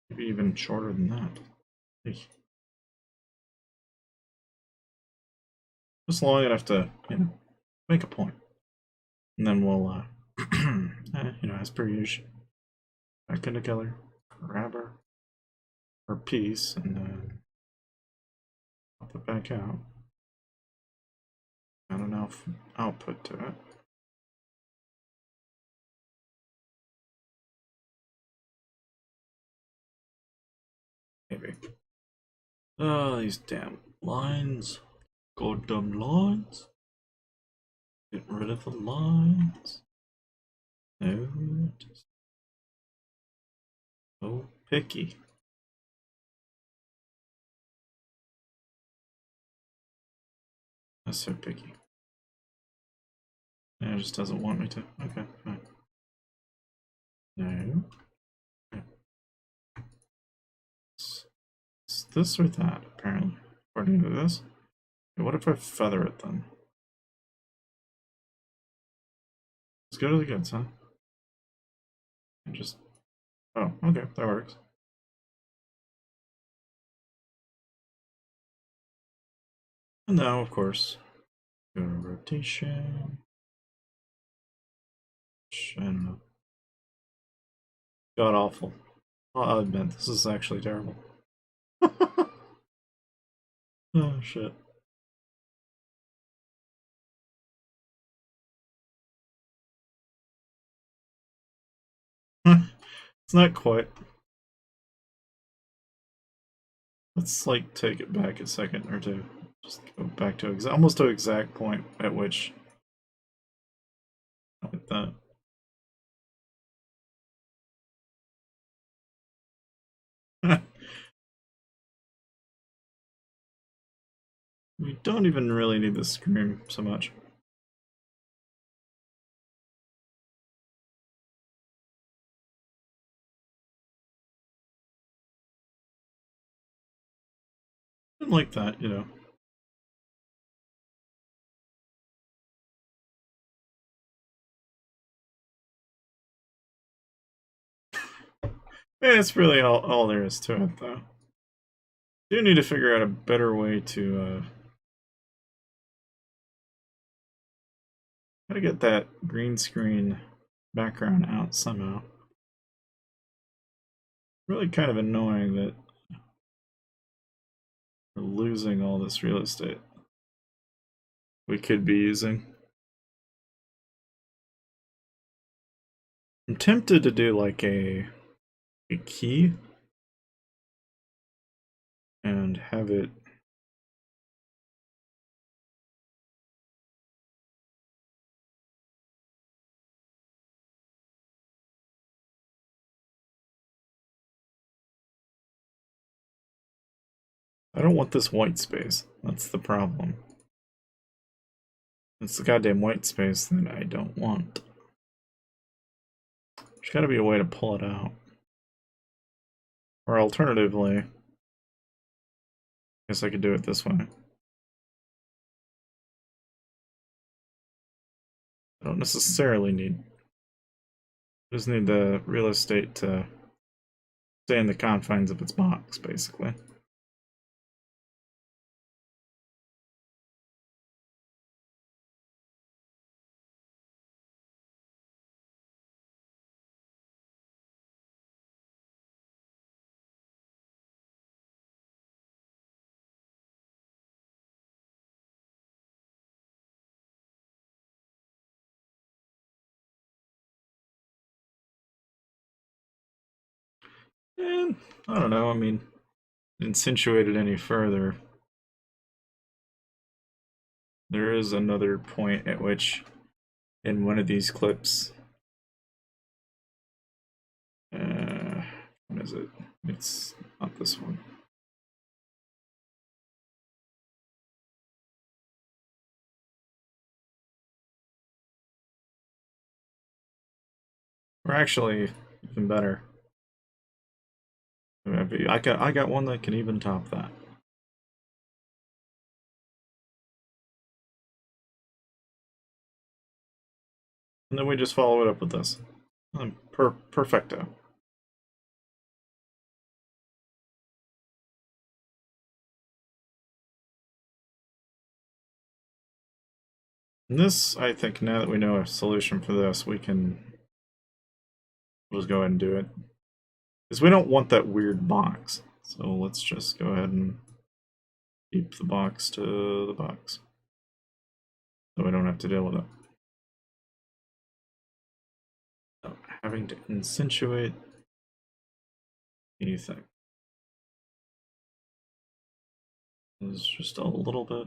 Maybe even shorter than that. Just long enough to, make a point. And then we'll, as per usual, back into color, grab our piece, and pop it back out. Got enough output to it. Maybe. Oh, these damn lines. Goddamn lines. Get rid of the lines. No, just so picky. That's so picky. Yeah, it just doesn't want me to. Okay, fine. No. It's this or that, apparently. According to this. Okay, what if I feather it then? Let's go to the goods, huh? And just. Oh, okay, that works. And now, of course, go to rotation. I don't know. God awful. I'll admit, this is actually terrible. Oh, shit. It's not quite. Let's, like, take it back a second or two. Just go back to almost to exact point at which... Like that. We don't even really need the scream so much. And like that, you know. Yeah, it's really all there is to it, though. Do need to figure out a better way to how to get that green screen background out somehow. Really kind of annoying that we're losing all this real estate we could be using. I'm tempted to do like a key and have it I don't want this white space. That's the problem. It's the goddamn white space that I don't want. There's gotta be a way to pull it out. Or alternatively, I guess I could do it this way. I don't necessarily need... I just need the real estate to stay in the confines of its box, basically. And I don't know, I mean, insinuate it any further. There is another point at which, in one of these clips, what is it? It's not this one. Or actually, even better. I got one that can even top that. And then we just follow it up with this. Perfecto. And this, I think, now that we know a solution for this, we'll just go ahead and do it. Because we don't want that weird box. So let's just go ahead and keep the box to the box. So we don't have to deal with it. So having to insinuate anything is just a little bit.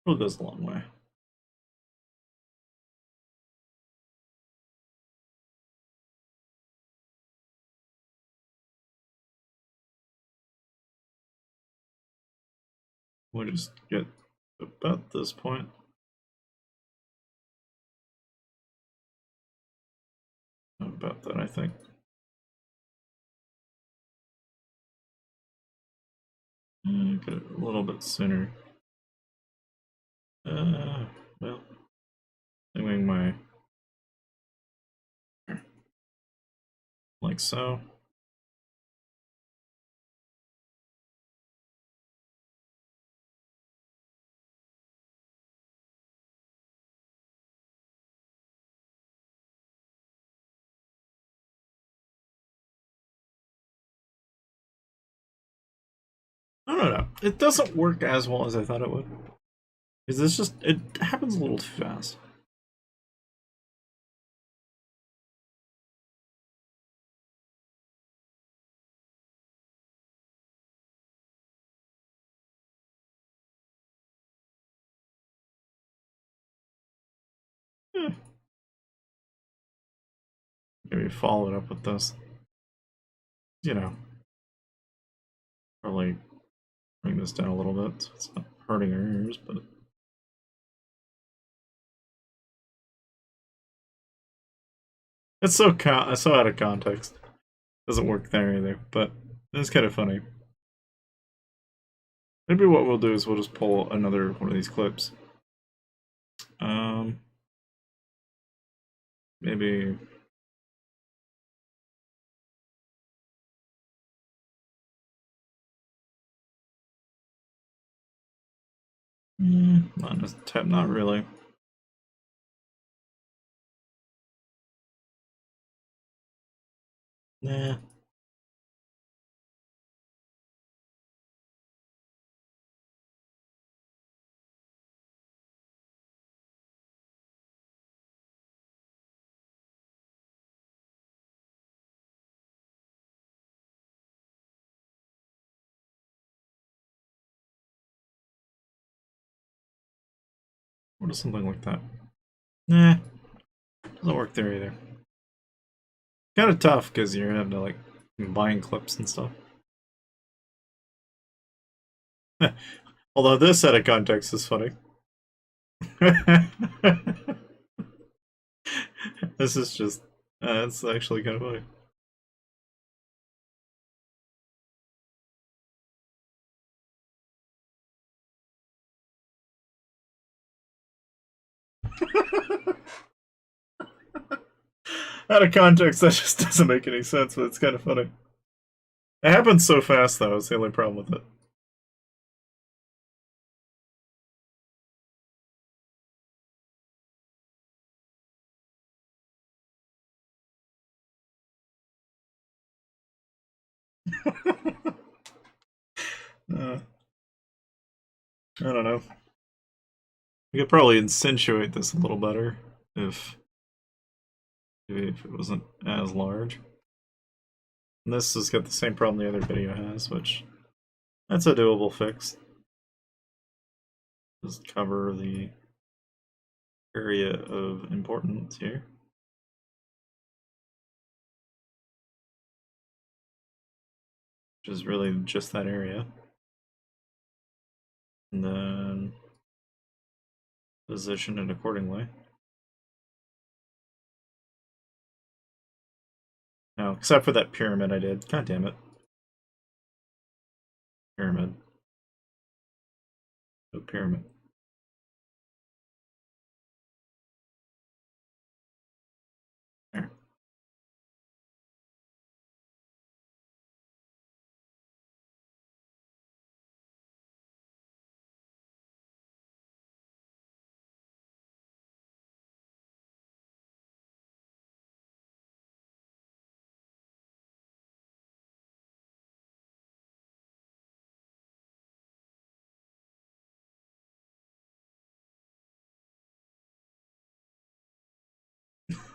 It goes a long way. We'll just get about this point. About that, I think. Get it a little bit sooner. Well, doing my like so. I don't know. It doesn't work as well as I thought it would. Is this just, it happens a little too fast. Eh, maybe follow it up with this. You know, probably bring this down a little bit so it's not hurting our ears, but it's so so out of context. Doesn't work there either, but it's kind of funny. Maybe what we'll do is we'll just pull another one of these clips. Maybe. Not really. Nah. What is something like that? Nah. Doesn't work there either. Kind of tough because you're having to like combine clips and stuff. Although this out of context is funny. This is just, it's actually kind of funny. Out of context, that just doesn't make any sense, but it's kind of funny. It happens so fast, though, it's the only problem with it. uh, I don't know. We could probably accentuate this a little better if it wasn't as large. And this has got the same problem the other video has, which that's a doable fix. Just cover the area of importance here. Which is really just that area. And then position it accordingly. No, except for that pyramid I did. God damn it. Pyramid. No pyramid. There.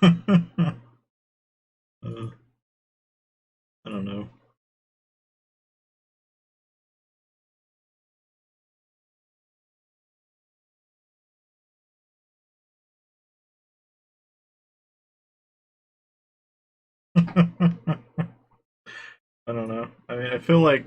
I don't know. I don't know. I mean, I feel like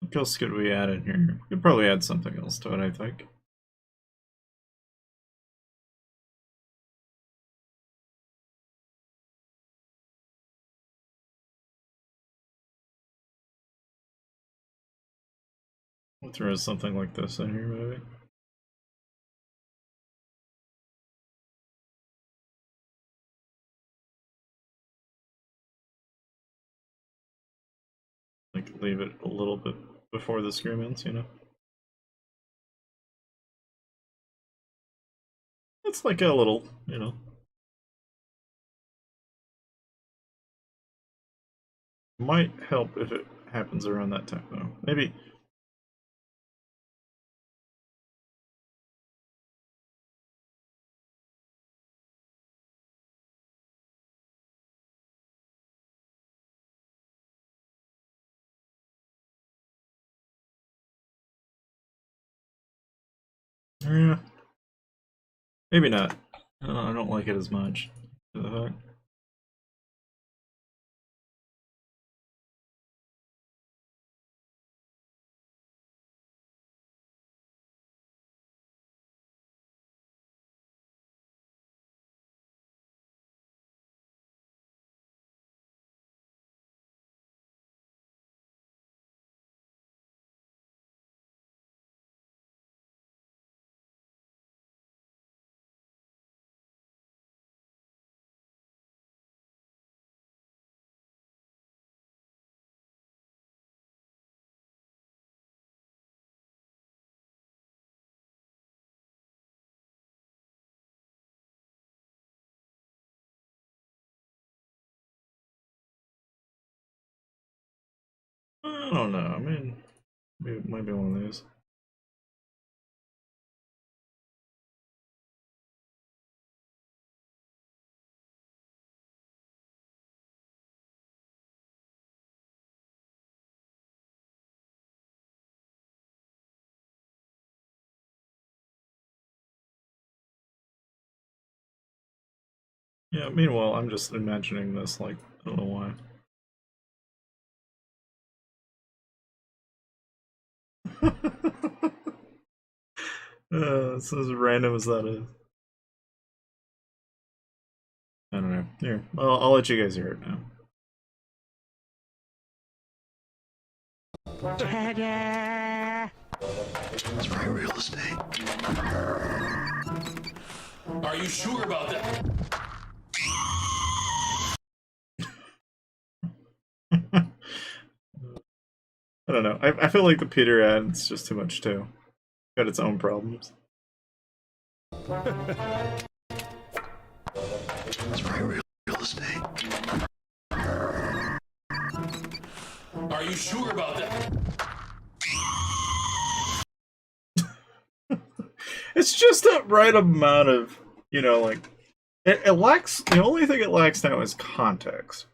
what else could we add in here? We could probably add something else to it, I think. We'll throw something like this in here, maybe. like leave it a little bit before the scream ends, you know? It's like a little, you know. Might help if it happens around that time though. Maybe. Yeah. Maybe not. I don't like it as much. I don't know. I mean, maybe it might be one of these. Yeah, meanwhile, I'm just imagining this, like, I don't know why. It's as random as that is. I don't know. Here, I'll let you guys hear it now. It's my real estate. Are you sure about that? I don't know. I feel like the Peter ad's just too much too. Got its own problems. It's my real estate. Are you sure about that? It's just that right amount of, you know, like it lacks. The only thing it lacks now is context.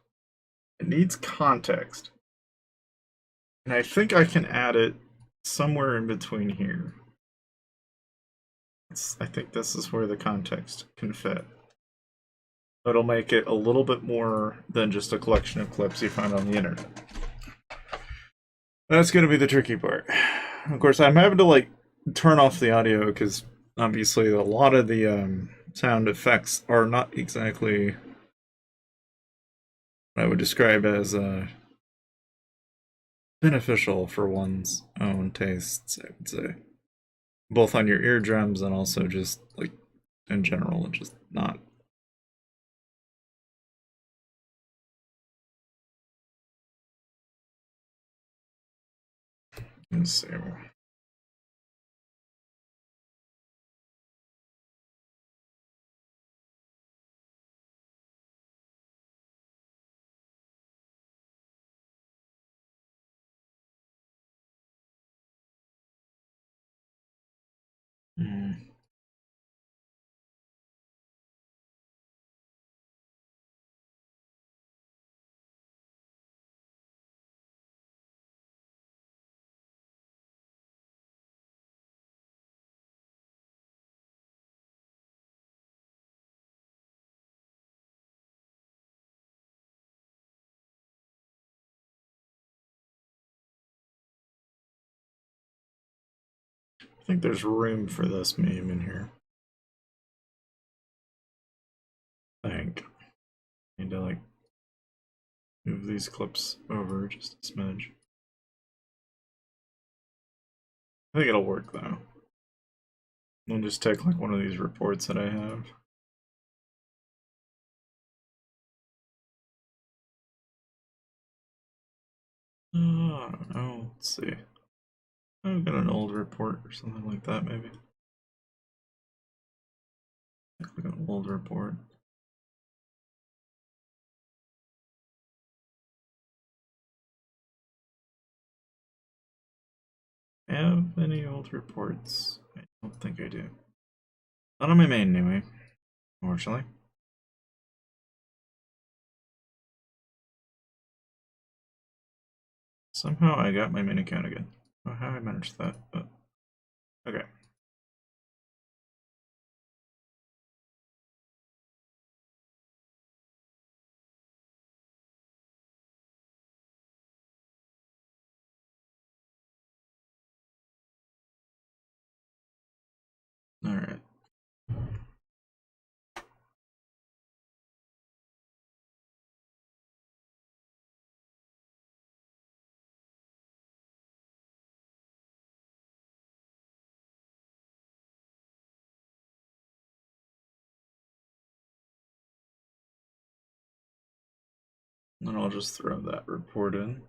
It needs context, and I think I can add it somewhere in between here. I think this is where the context can fit. It'll make it a little bit more than just a collection of clips you find on the internet. That's going to be the tricky part. Of course, I'm having to like turn off the audio because obviously a lot of the sound effects are not exactly what I would describe as beneficial for one's own tastes, I would say. Both on your eardrums and also just like in general, just not. Let's see. Hmm. I think there's room for this meme in here. I think. Need to like move these clips over just a smidge. I think it'll work though. I'll just take like one of these reports that I have. Oh, let's see. I've got an old report or something like that, maybe. Click on old report. Have any old reports? I don't think I do. Not on my main, anyway. Unfortunately. Somehow I got my main account again. Oh, how I managed that, but okay. All right. Then I'll just throw that report in.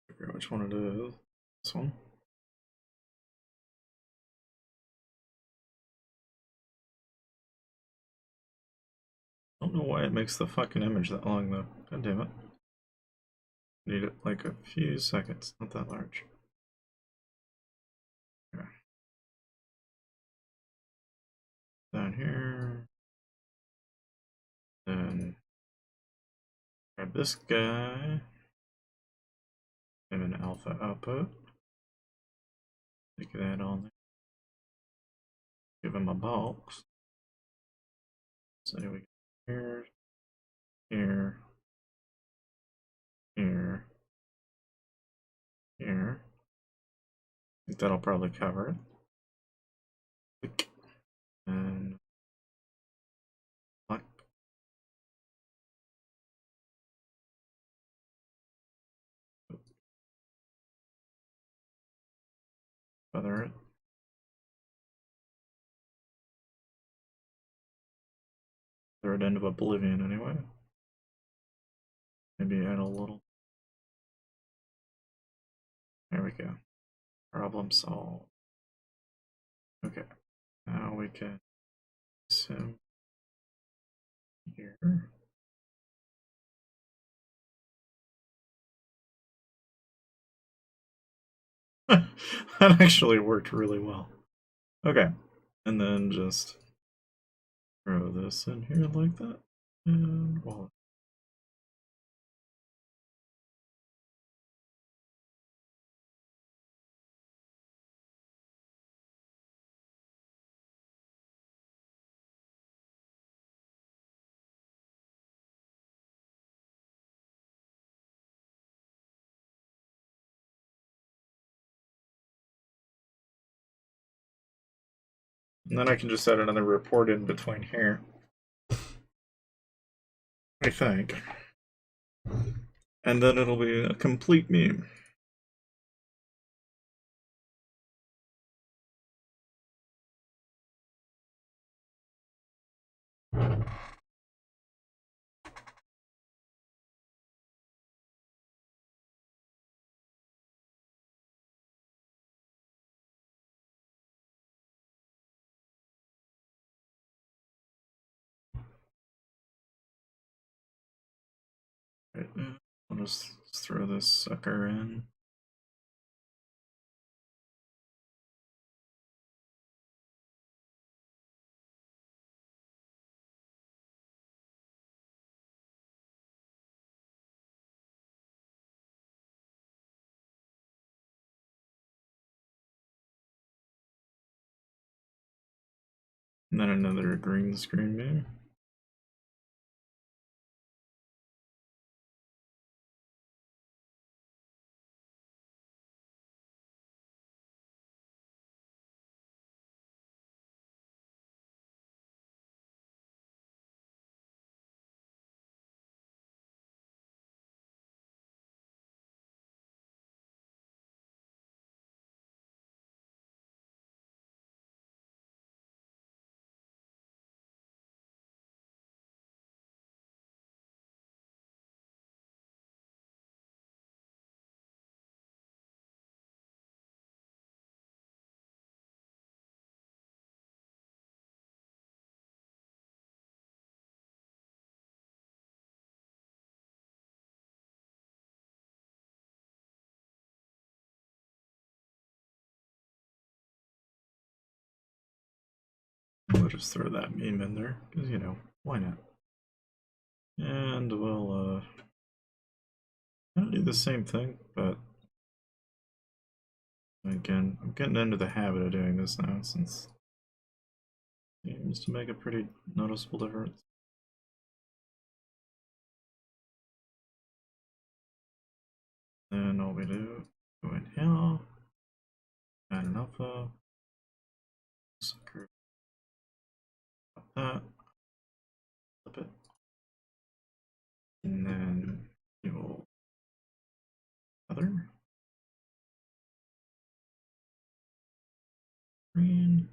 Figure out which one it is. This one. I don't know why it makes the fucking image that long though. God damn it. Need it like a few seconds, not that large. Okay. Down here. Then grab this guy. Give him an alpha output. Take that on there. Give him a box. So we go here, here, here, here. I think that'll probably cover it. Click. And black. Feather it. Throw it into oblivion anyway. Maybe add a little. There we go. Problem solved. Okay. Now we can sim here. That actually worked really well. Okay. And then just throw this in here like that. And wallet. And then I can just add another report in between here. I think. And then it'll be a complete meme. Right. I'll just throw this sucker in. And then another green screen meme. I'll just throw that meme in there, because, you know, why not? And we'll, kind of do the same thing, but again, I'm getting into the habit of doing this now, since it seems to make a pretty noticeable difference. Then all we do, go in here, add an alpha, that, flip it, and then you will other green.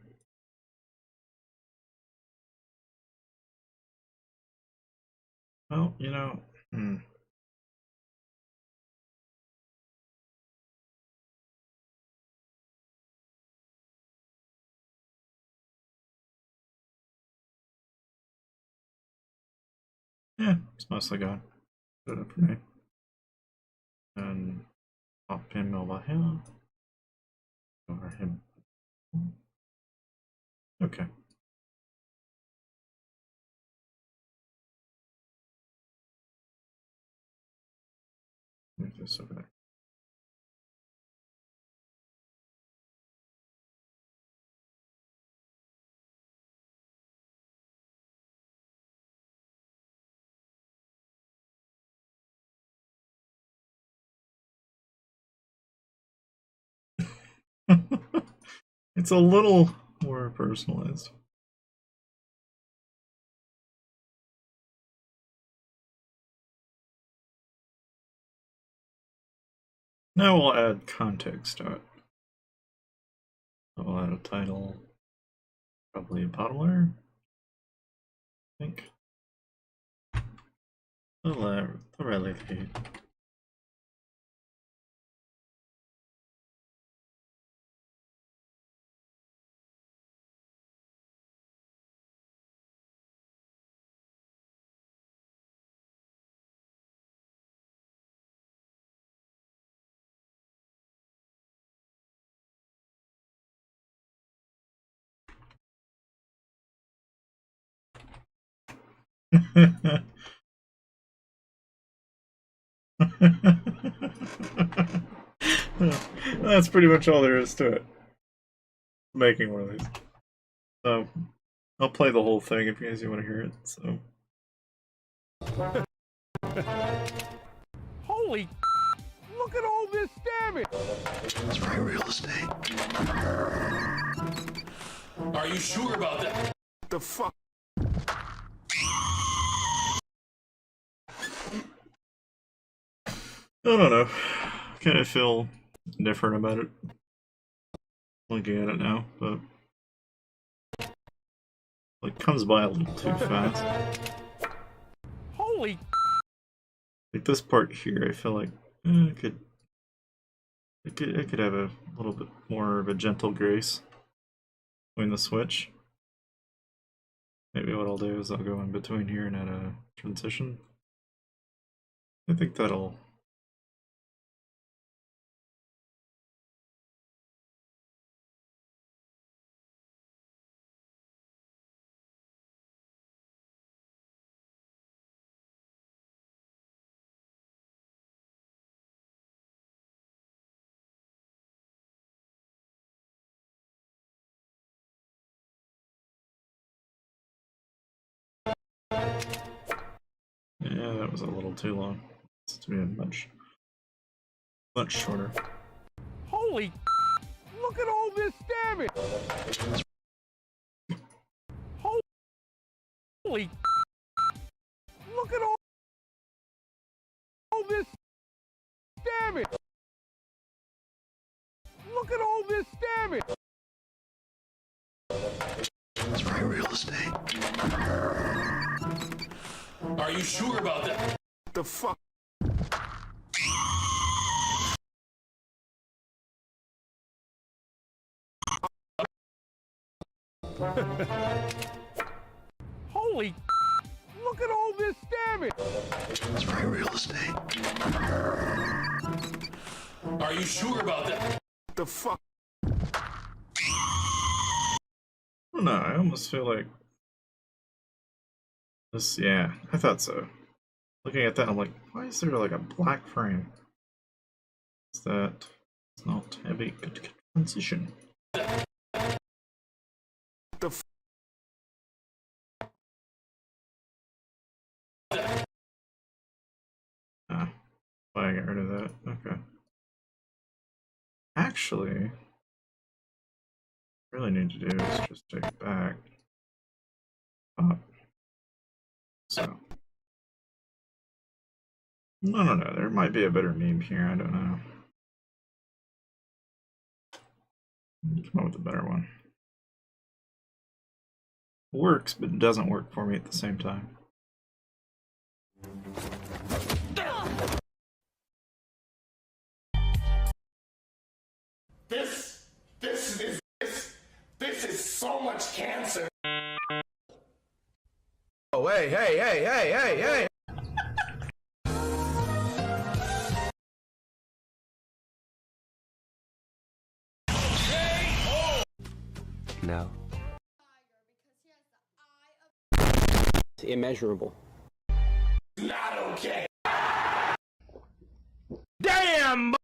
Well, you know, yeah, it's mostly gone. Put it up for me. And pop him over here. Over him. Okay. Move this over there. It's a little more personalized. Now we'll add context to it. We'll add a title, probably a bottler, I think. The rally feed. That's pretty much all there is to it. Making one of these. So I'll play the whole thing if you guys want to hear it. So Holy, look at all this damage! That's right, real estate. Are you sure about that? The fuck? I don't know. Kind of feel different about it. Looking at it now, but like comes by a little too fast. Holy, Like this part here, I feel like it could have a little bit more of a gentle grace between the switch. Maybe what I'll do is I'll go in between here and add a transition. I think that'll. Yeah, that was a little too long. It's to be a much shorter. holy, look at all this damage! Holy, look at all this damage! Look at all this damage! That's right, real estate. Are you sure about that? The fuck? Holy, look at all this damage! That's right, real estate. Are you sure about that? The fuck? I don't don't know. I almost feel like this. Yeah, I thought so. Looking at that, I'm like, why is there like a black frame? Is that? It's not a big good transition. Ah, why I got rid of that? Okay. Actually, what I really need to do is just take it back. Up. So. I don't know. There might be a better meme here. I don't know. Come up with a better one. Works, but it doesn't work for me at the same time. This is so much cancer. Oh, hey. No. It's immeasurable. Not okay. Damn!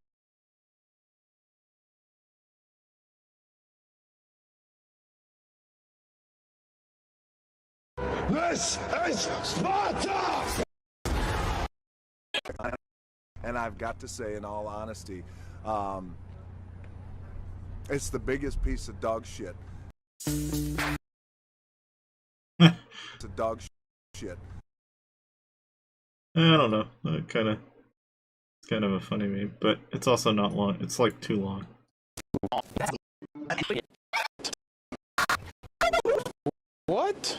This is Sparta! And I've got to say, in all honesty, it's the biggest piece of dog shit. It's a dog shit. I don't know. It's kind of a funny meme, but it's also not long. It's like too long. What?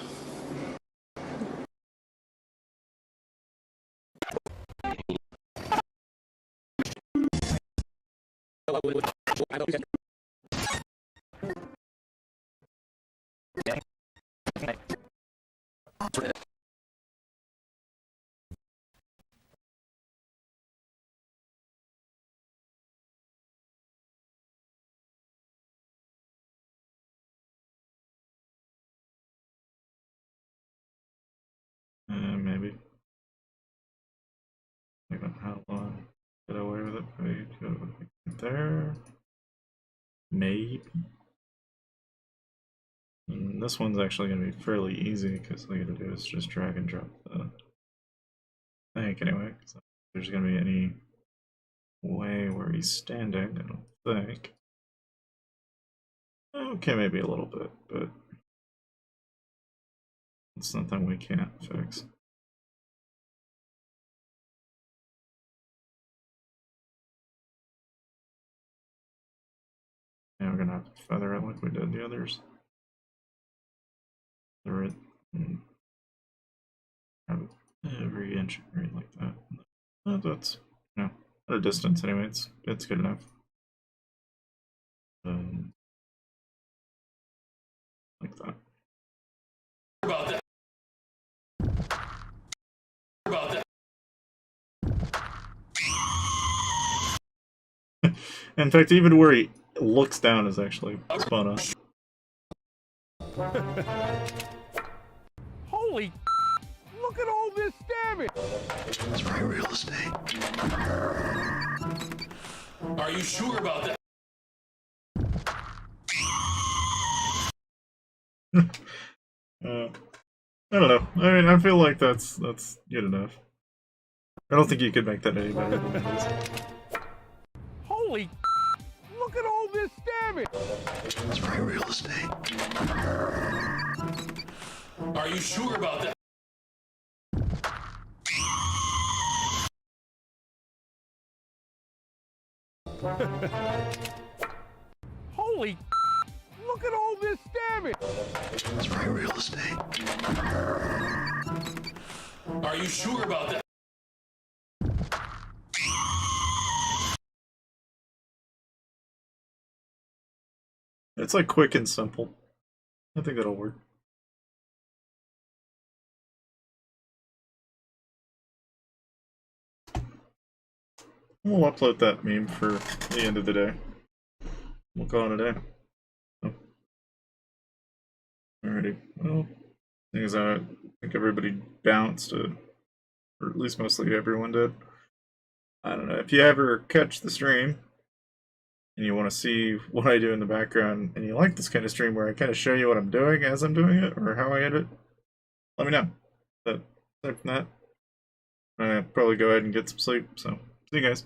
Maybe. I don't know how long. Get away with it. Maybe go there. Maybe. And this one's actually going to be fairly easy because all you got to do is just drag and drop the thing anyway. So if there's going to be any way where he's standing, I don't think. Okay, maybe a little bit, but it's nothing we can't fix. Now we're gonna have to feather it like we did the others. Feather it and have it every inch right like that. That's at a distance anyway. It's good enough. Like that. About that. About that. In fact, even where he looks down is actually spun on. Holy look at all this damage! That's right, real estate. Are you sure about that? I don't know. I mean, I feel like that's good enough. I don't think you could make that any better than it is. Holy look at all this damage! That's right, real estate. Are you sure about that? Holy look at all this damage! That's right, real estate. Are you sure about that? It's like quick and simple. I think that'll work. We'll upload that meme for the end of the day. We'll call it a day. Alrighty. Well, thing is, I think everybody bounced, or at least mostly everyone did. I don't know. If you ever catch the stream and you want to see what I do in the background, and you like this kind of stream where I kind of show you what I'm doing as I'm doing it, or how I edit, let me know. But aside from that, I'll probably go ahead and get some sleep. So, see you guys.